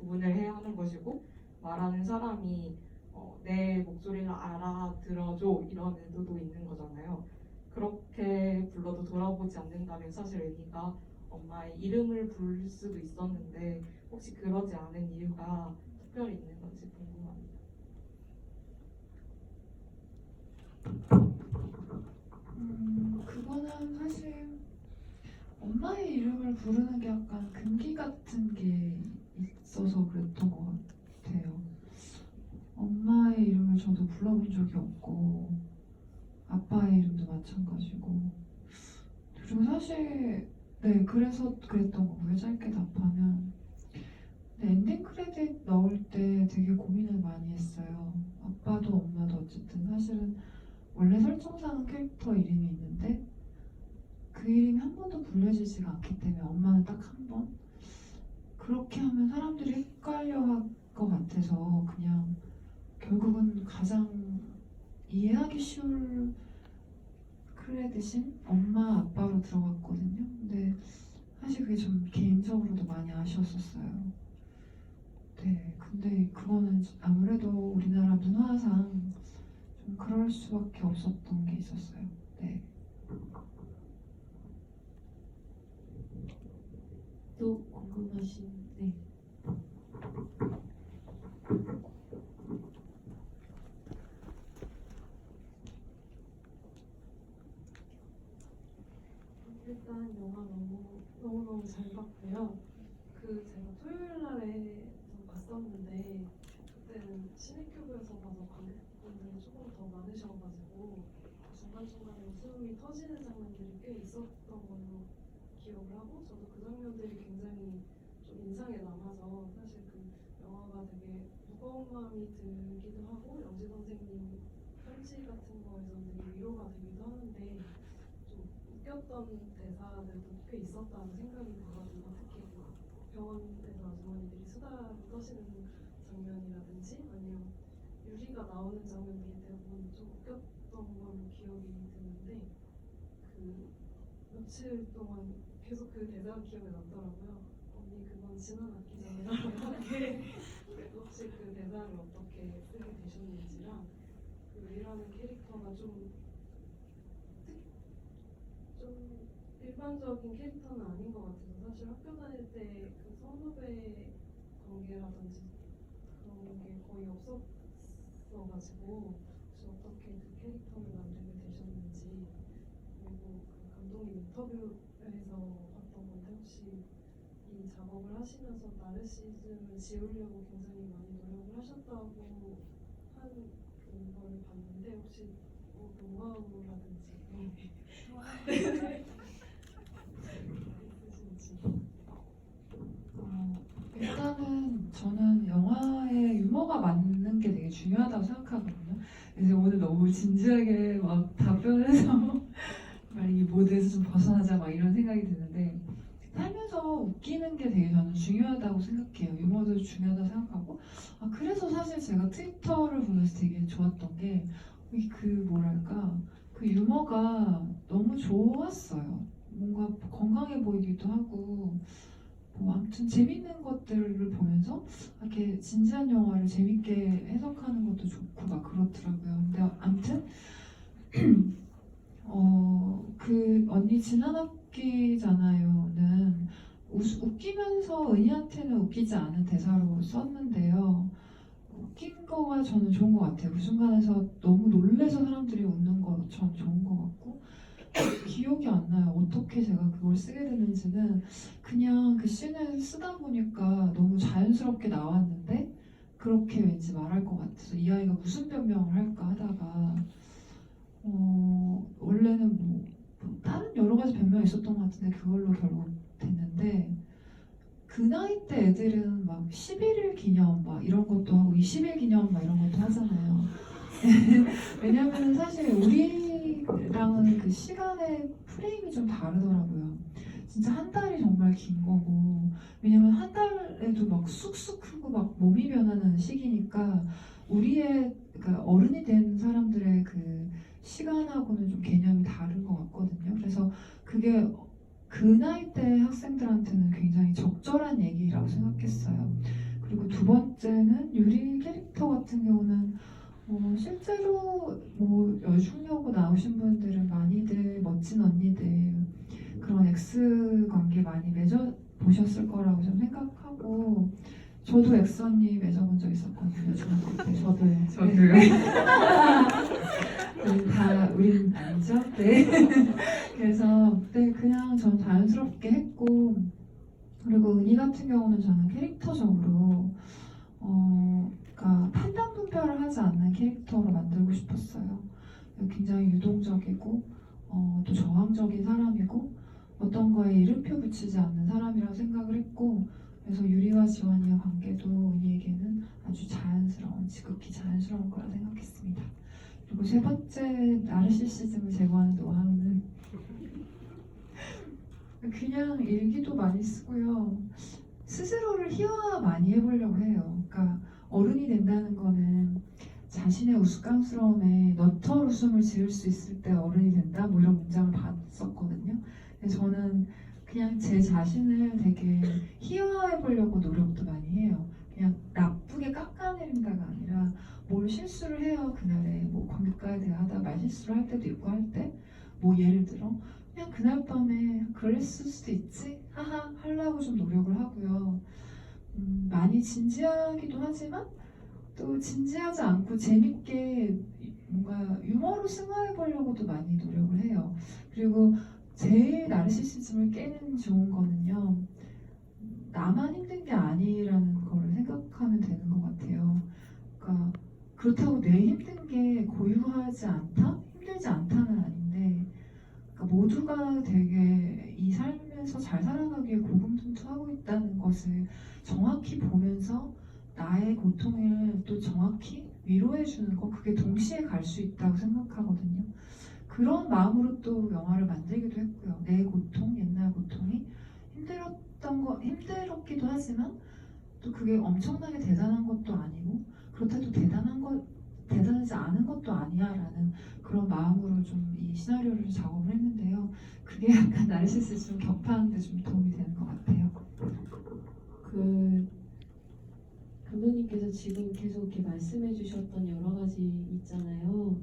구분을 해야 하는 것이고 말하는 사람이 내 목소리를 알아들어줘 이런 의도도 있는 거잖아요. 그렇게 불러도 돌아보지 않는다면 사실 은희가 엄마의 이름을 부를 수도 있었는데 혹시 그러지 않은 이유가 특별히 있는 건지 궁금합니다. 그거는 사실 엄마의 이름을 부르는 게 약간 금기 같은 게 있어서 그랬던 것 같아요. 엄마의 이름을 저도 불러본 적이 없고 아빠의 이름도 마찬가지고 그리고 사실 네 그래서 그랬던 거고요. 짧게 답하면 근데 엔딩 크레딧 넣을 때 되게 고민을 많이 했어요. 아빠도 엄마도 어쨌든 사실은 원래 설정상은 캐릭터 이름이 있는데 그 이름이 한 번도 불려지지가 않기 때문에 엄마는 딱 한 번 그렇게 하면 사람들이 헷갈려 할 것 같아서 그냥 결국은 가장 이해하기 쉬울 크레딧인 엄마 아빠로 들어갔거든요. 근데 사실 그게 좀 개인적으로도 많이 아쉬웠었어요. 네, 근데 그거는 아무래도 우리나라 문화상 좀 그럴 수밖에 없었던 게 있었어요. 네. 또 궁금하신 네. 일단 영화 너무너무 잘 봤고요. 그 제가 토요일 날에 좀 봤었는데 그때는 시네큐브에서 봐서 관객분들이 조금 더 많으셔가지고 중간중간에 웃음이 터지는 장면들이 꽤 있었던 걸로 기억을 하고 저도 그 장면들이 굉장히 좀 인상에 남아서 사실 그 영화가 되게 무거운 마음이 들기도 하고 영지 선생님 편지 같은 거에서는 되게 위로가 되기도 하는데 좀 웃겼던 대사들도 꽤 있었다는 생각이 들거든요. 특히 그 병원에서 아주머니들이 수다를 떠시는 장면이라든지 아니면 유리가 나오는 장면들이 대부분 좀 웃겼던 걸로 기억이 드는데 그 며칠 동안 계속 그 대사가 기억에 남더라고요. 언니 그건 지난 악기잖아요. 이렇게 혹시 그 대사를 어떻게 쓰게 되셨는지랑 그 유리라는 캐릭터가 좀 일반적인 캐릭터는 아닌 것 같아서 사실 학교 다닐 때 그 선후배 관계라든지 그런 게 거의 없었어가지고 혹시 어떻게 그 캐릭터를 만들게 되셨는지 그리고 그 감독님 인터뷰에서 봤던 건데 혹시 이 작업을 하시면서 나르시즘을 지우려고 굉장히 많이 노력을 하셨다고 한 그거를 봤는데 혹시 노하우라든지 일단은 저는 영화의 유머가 맞는 게 되게 중요하다고 생각하거든요. 그래서 오늘 너무 진지하게 막 답변해서 이 모드에서 좀 벗어나자 막 이런 생각이 드는데 살면서 웃기는 게 되게 저는 중요하다고 생각해요. 유머도 중요하다고 생각하고 그래서 사실 제가 트위터를 보면서 되게 좋았던 게 그 뭐랄까 그 유머가 너무 좋았어요. 뭔가 건강해 보이기도 하고 아무튼 재밌는 것들을 보면서 이렇게 진지한 영화를 재밌게 해석하는 것도 좋고 막 그렇더라고요. 근데 아무튼 그 언니 지난 학기잖아요는 웃기면서 은희한테는 웃기지 않은 대사로 썼는데요. 웃긴 거가 저는 좋은 것 같아요. 그 순간에서 너무 놀래서 사람들이 웃는 거 전 좋은 것 같고 기억이 안 나요. 어떻게 제가 그걸 쓰게 됐는지는 그냥 그 씬을 쓰다 보니까 너무 자연스럽게 나왔는데 그렇게 왠지 말할 것 같아서 이 아이가 무슨 변명을 할까 하다가 원래는 뭐 다른 여러 가지 변명이 있었던 것 같은데 그걸로 결국 됐는데 그 나이 때 애들은 막 11일 기념 막 이런 것도 하고 20일 기념 막 이런 것도 하잖아요. 왜냐면 사실 우리랑은 그 시간의 프레임이 좀 다르더라고요. 진짜 한 달이 정말 긴 거고 왜냐면 한 달에도 막 쑥쑥 크고 막 몸이 변하는 시기니까 우리의 그러니까 어른이 된 사람들의 그 시간하고는 좀 개념이 다른 것 같거든요. 그래서 그게 그 나이 때 학생들한테는 굉장히 적절한 얘기라고 생각했어요. 그리고 두 번째는 유리 캐릭터 같은 경우는 실제로 뭐 여중여고 나오신 분들은 많이들 멋진 언니들 그런 X 관계 많이 맺어 보셨을 거라고 좀 생각하고 저도 X 언니 맺어본 적 있었거든요. 중학교 때. 저도요. 저도요. 다 우린 아니죠? 네. 그래서 네 그냥 전 자연스럽게 했고 그리고 은희 같은 경우는 저는 캐릭터적으로 그러니까 판단 분별을 하지 않는 캐릭터로 만들고 싶었어요. 굉장히 유동적이고 또 저항적인 사람이고 어떤 거에 이름표 붙이지 않는 사람이라고 생각을 했고 그래서 유리와 지원이의 관계도 은희에게는 아주 자연스러운, 지극히 자연스러운 거라 생각했습니다. 그리고 세 번째 나르시시즘을 제거하는 노하우는 그냥 일기도 많이 쓰고요. 스스로를 희화 많이 해보려고 해요. 그러니까 어른이 된다는 거는 자신의 우스꽝스러움에 너털 웃음을 지을 수 있을 때 어른이 된다? 뭐 이런 문장을 봤었거든요. 근데 저는 그냥 제 자신을 되게 희화해보려고 노력도 많이 해요. 그냥 나쁘게 깎아내린다가 아니라 뭘 실수를 해요. 그날에 뭐 관객과에 대화하다 말실수를 할 때도 있고 할 때 뭐 예를 들어 그냥 그날 밤에 그랬을 수도 있지 하하 하려고 좀 노력을 하고요. 많이 진지하기도 하지만 또 진지하지 않고 재밌게 뭔가 유머로 승화해보려고도 많이 노력을 해요. 그리고 제일 나르시시즘을 깨는 좋은 거는요. 나만 힘든 게 아니라는 걸 생각하면 되는 것 같아요. 그러니까 그렇다고 내 힘든 게 고유하지 않다? 힘들지 않다는 아닌데 그러니까 모두가 되게 이 삶에서 잘 살아가기에 고군분투하고 있다는 것을 정확히 보면서 나의 고통을 또 정확히 위로해주는 거 그게 동시에 갈 수 있다고 생각하거든요. 그런 마음으로 또 영화를 만들기도 했고요. 내 고통, 옛날 고통이 힘들었기도 하지만 또 그게 엄청나게 대단한 것도 아니고 그렇다고 대단하지 않은 것도 아니야라는 그런 마음으로 좀 이 시나리오를 작업을 했는데요. 그게 약간 나르시시즘 격파하는데 좀 도움이 되는 것 같아요. 그 감독님께서 지금 계속 이렇게 말씀해 주셨던 여러 가지 있잖아요.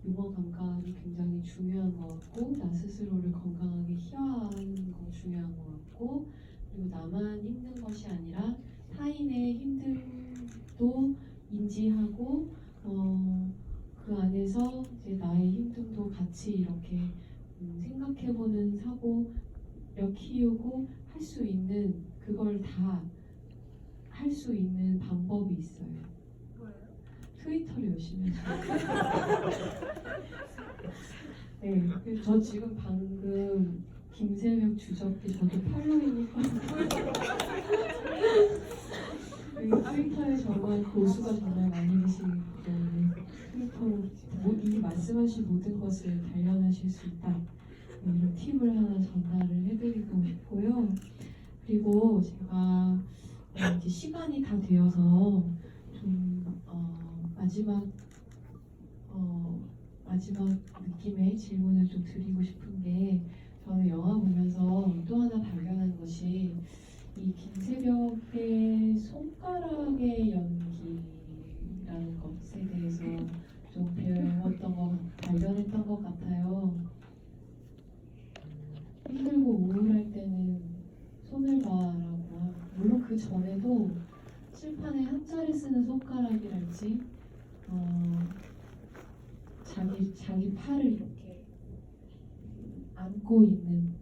유머 감각이 굉장히 중요한 것 같고 나 스스로를 건강하게 희화하는 거 중요한 것 같고 그리고 나만 힘든 것이 아니라 타인의 힘듦도 인지하고 그 안에서 이제 나의 힘듦도 같이 이렇게 생각해보는 사고력 키우고 할 수 있는 그걸 다 할 수 있는 방법이 있어요. 트위터를 열심히 해서. 네, 그래서 저 지금 방금 김새벽 주접기 저도 팔로잉이니까 트위터에 정말 고수가 정말 많이 계시기 때문에 트위터로 이 말씀하신 모든 것을 단련하실 수 있다. 이런 팁을 하나 전달을 해드리고 싶고요. 그리고 제가 이제 시간이 다 되어서 좀 마지막 느낌의 질문을 좀 드리고 싶은 게 저는 영화 보면서 또 하나 발견한 것이 이 김새벽의 손가락의 연기라는 것에 대해서 좀 발견했던 것 같아요. 힘들고 우울할 때는 손을 봐라고 물론 그 전에도 칠판에 한자를 쓰는 손가락이랄지 자기 팔을 이렇게 안고 있는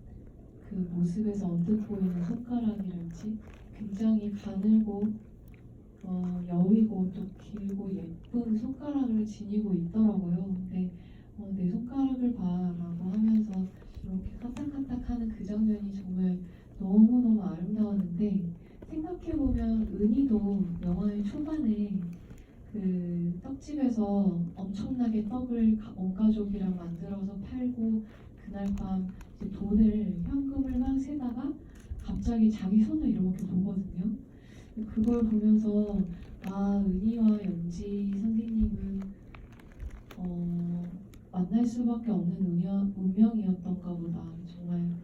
그 모습에서 언뜻 보이는 손가락이랄지 굉장히 가늘고 여위고 또 길고 예쁜 손가락을 지니고 있더라고요. 근데 내 손가락을 봐라고 하면서 이렇게 까딱까딱하는 그 장면이 정말 너무너무 아름다웠는데 생각해보면 은희도 영화의 초반에 그 떡집에서 엄청나게 떡을 온 가족이랑 만들어서 팔고 그날 밤 이제 돈을 현금을 막 세다가 갑자기 자기 손을 이렇게 보거든요. 그걸 보면서 은희와 연지 선생님은 만날 수밖에 없는 운명이었던가 보다. 정말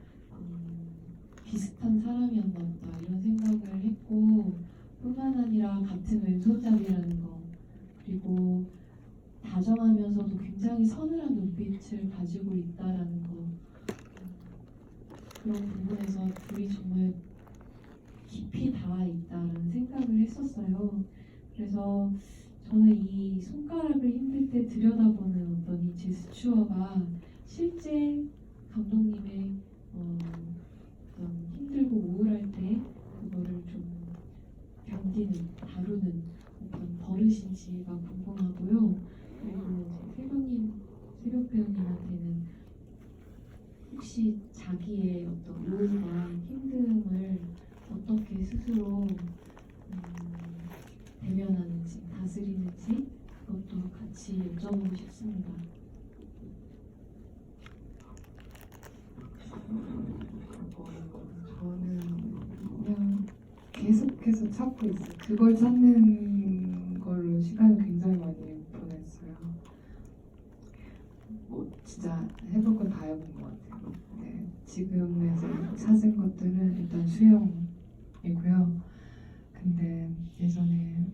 비슷한 사람이었나 보다 이런 생각을 했고 뿐만 아니라 같은 왼손잡이라는 거 그리고 다정하면서도 굉장히 서늘한 눈빛을 가지고 있다라는 거 그런 부분에서 둘이 정말 깊이 닿아 있다라는 생각을 했었어요. 그래서 저는 이 손가락을 힘들 때 들여다보는 어떤 이 제스처가 실제 감독님의 어떤 힘들고 우울할 때 그거를 좀 견디는, 다루는 어떤 버릇인지가 궁금하고요. 그리고 새벽 배우님한테는 혹시 자기의 어떤 우울과 힘듦을 어떻게 스스로 대면하는지, 다스리는지 그것도 같이 여쭤보고 싶습니다. 저는 그냥 계속해서 찾고 있어요. 그걸 찾는 걸로 시간을 굉장히 많이 보냈어요. 진짜 해볼 건 다 해본 것 같아요. 네, 지금에서 찾은 것들은 일단 수영이고요. 근데 예전에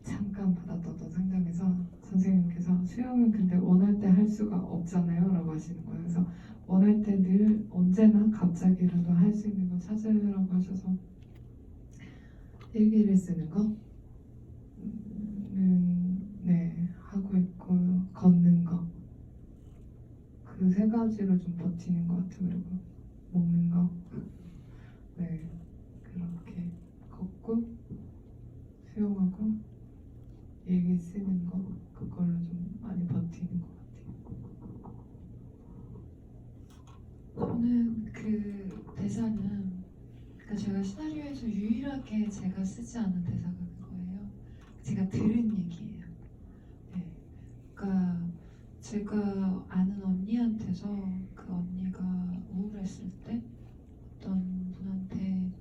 잠깐 받았던 상담에서 선생님께서 수영은 근데 원할 때 할 수가 없잖아요 라고 하시는 거예요. 그래서 원할 때 늘 언제나 갑자기라도 할 수 있는 거 찾으라고 하셔서 일기를 쓰는 거는 네 하고 있고 걷는 거 그 세 가지로 좀 버티는 것 같아요. 그리고 먹는 거 네 그렇게 걷고 수영하고 일기 쓰는 거 그걸로 좀 많이 버티는 것 같아요. 저는 그 대사는 그러니까 제가 시나리오에서 유일하게 제가 쓰지 않은 대사가 그거예요. 제가 들은 얘기예요. 네. 그러니까 제가 아는 언니한테서 그 언니가 우울했을 때 어떤 분한테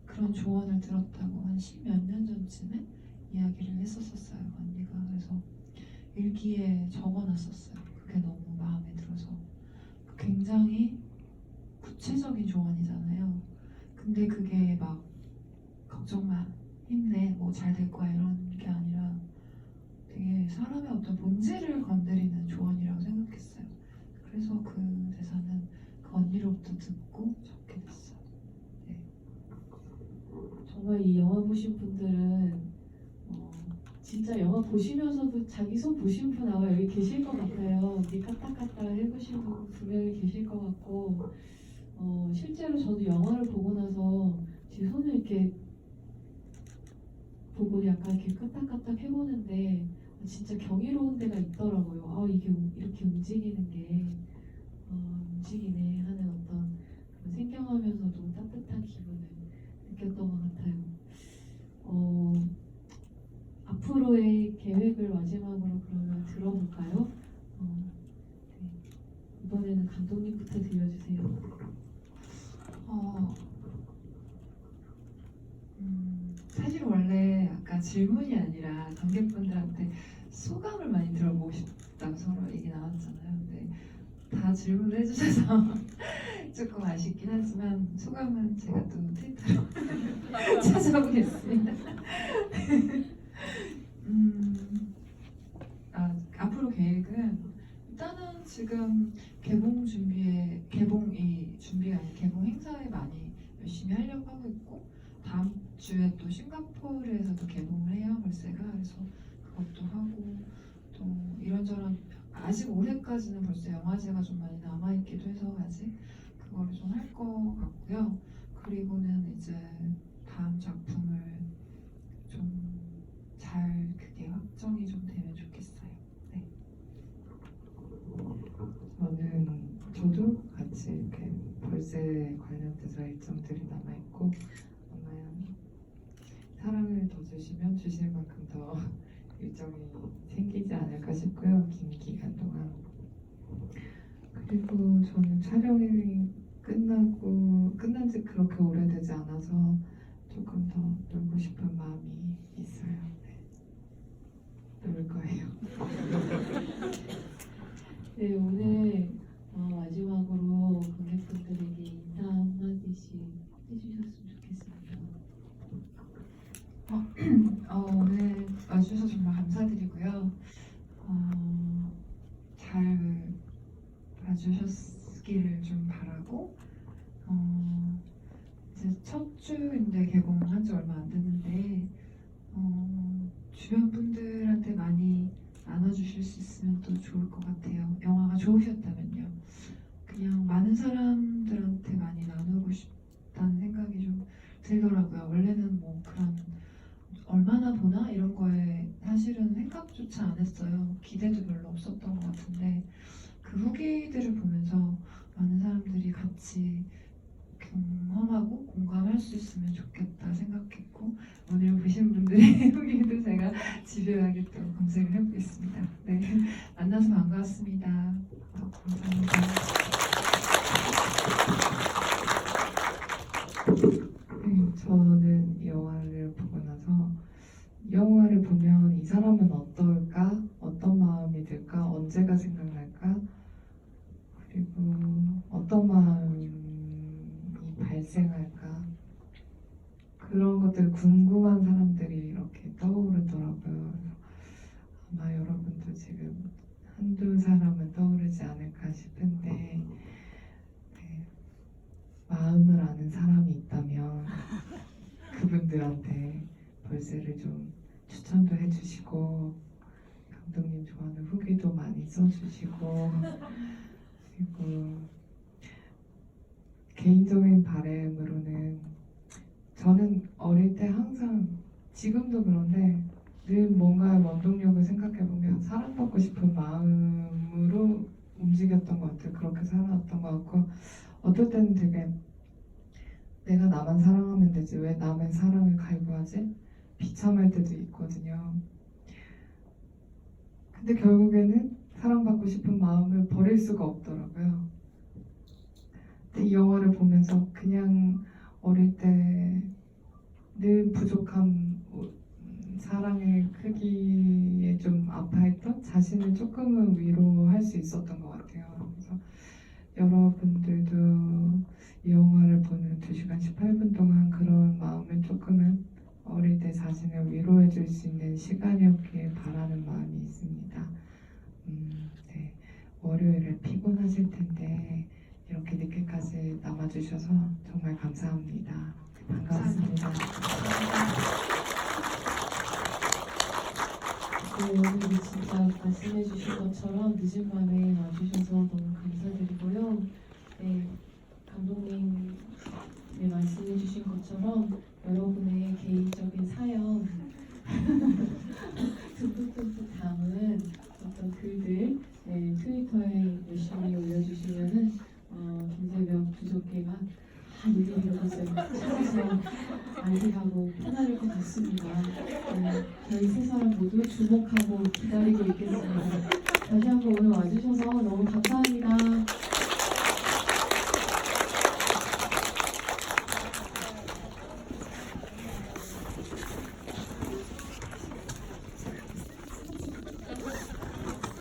그런 조언을 들었다고 한 10몇 년 전쯤에 이야기를 했었어요. 언니가. 그래서 일기에 적어놨었어요. 그게 너무 마음에 들어서. 굉장히 구체적인 조언이잖아요. 근데 그게 막 걱정 마, 힘내, 뭐 잘 될 거야 이런 게 아니라 되게 사람의 어떤 본질을 건드리는 조언이라고 생각했어요. 그래서 그 대사는 그 언니로부터 듣고 적게 됐어요. 네. 정말 이 영화 보신 분들은 진짜 영화 보시면서도 자기 손 보신 분 아마 여기 계실 것 같아요. 이 까딱까딱 해보신 분 분명히 계실 것 같고 실제로 저도 영화를 보고 나서 제 손을 이렇게 보고 약간 이렇게 까딱까딱 해보는데 진짜 경이로운 데가 있더라고요. 이게 이렇게 움직이는 게 움직이네 하는 어떤 생경하면서도 따뜻한 기분을 느꼈던 것 같아요. 앞으로의 계획을 마지막으로 그러면 들어볼까요? 네. 이번에는 감독님부터 들려주세요. 사실 원래 아까 질문이 아니라 관객분들한테 소감을 많이 들어보고 싶다고 서로 얘기 나왔잖아요. 근데 다 질문을 해주셔서 조금 아쉽긴 하지만 소감은 제가 또 트위터로 찾아보겠습니다. 앞으로 계획은 일단은 지금 개봉 행사에 많이 열심히 하려고 하고 있고 다음 주에 또 싱가포르에서도 개봉을 해요 벌새가. 그래서 그것도 하고 또 이런저런 아직 올해까지는 벌써 영화제가 좀 많이 남아있기도 해서 아직 그거를 좀 할 것 같고요. 그리고는 이제 다음 작품을 좀 잘 그게 확정이 좀 되면 좋겠어요. 네. 반영돼서 일정들이 남아있고 아마 사랑을 더 주시면 주실 만큼 더 일정이 생기지 않을까 싶고요. 긴 기간 동안. 그리고 저는 촬영이 끝난 지 그렇게 오래되지 않아서 조금 더 놀고 싶은 마음이 있어요. 네. 놀 거예요. 네, 오늘 마지막으로 관객분들에게 인사 한마디씩 해주셨으면 좋겠습니다. 오늘 와주셔서 정말 감사드리고요. 잘 봐주셨기를 좀 바라고 이제 첫 주인데 개봉한 지 얼마 안 됐는데 주변 분들한테 많이 나눠주실 수 있으면 또 좋을 것 같아요. 영화가 좋으셨다면요. 그냥 많은 사람들한테 많이 나누고 싶다는 생각이 좀 들더라고요. 원래는 뭐 그런 얼마나 보나 이런 거에 사실은 생각조차 안 했어요. 기대도 별로 없었던 것 같은데 그 후기들을 보면서 많은 사람들이 같이 경험하고 공감할 수 있으면 좋겠다 생각했고 오늘 보신 분들의 후기도 제가 집요하게 또 검색을 해보겠습니다. 네, 만나서 반가웠습니다. 감사합니다. 네, 저는 이 영화를 보고 나서 이 영화를 보면 이 사람은 어떨까? 어떤 마음이 들까? 언제가 생각날까? 그리고 어떤 마음이 발생할까? 그런 것들 궁금한 사람들이 이렇게 떠오르더라고요. 아마 여러분도 지금 한두 사람은 떠오르지 않을까 싶은데 네, 마음을 아는 사람이 있다면 그분들한테 벌새를 좀 추천도 해주시고 감독님 좋아하는 후기도 많이 써주시고 그리고 개인적인 바람으로는 저는 어릴 때 항상 지금도 그런데 늘 뭔가의 원동력을 생각해보면 사랑받고 싶은 마음으로 움직였던 것 같아요. 그렇게 살아왔던 것 같고 어떨 때는 되게 내가 나만 사랑하면 되지 왜 남의 사랑을 갈구하지? 비참할 때도 있거든요. 근데 결국에는 사랑받고 싶은 마음을 버릴 수가 없더라고요. 근데 이 영화를 보면서 그냥 어릴 때 늘 부족한 사랑의 크기에 좀 아파했던 자신을 조금은 위로할 수 있었던 것 같아요. 그래서 여러분들도 이 영화를 보는 2시간 18분 동안 그런 마음을 조금은 어릴 때 자신을 위로해 줄 수 있는 시간이었길 바라는 마음이 있습니다. 네. 월요일에 피곤하실 텐데 이렇게 늦게까지 남아주셔서 정말 감사합니다. 반갑습니다. 네, 오늘 진짜 말씀해주신 것처럼 늦은 밤에 와주셔서 너무 감사드리고요. 네, 감독님이 말씀해주신 것처럼 여러분의 개인적인 사연 듬뿍듬뿍 담은 어떤 글들 네, 트위터에 열심히 올려주시면은 김새벽 부족계가 일일이 이렇게 찾아서 알기하고 편안할 것 같습니다. 네, 저희 세 사람 모두 주목하고 기다리고 있겠습니다. 다시 한번 오늘 와주셔서 너무 감사합니다.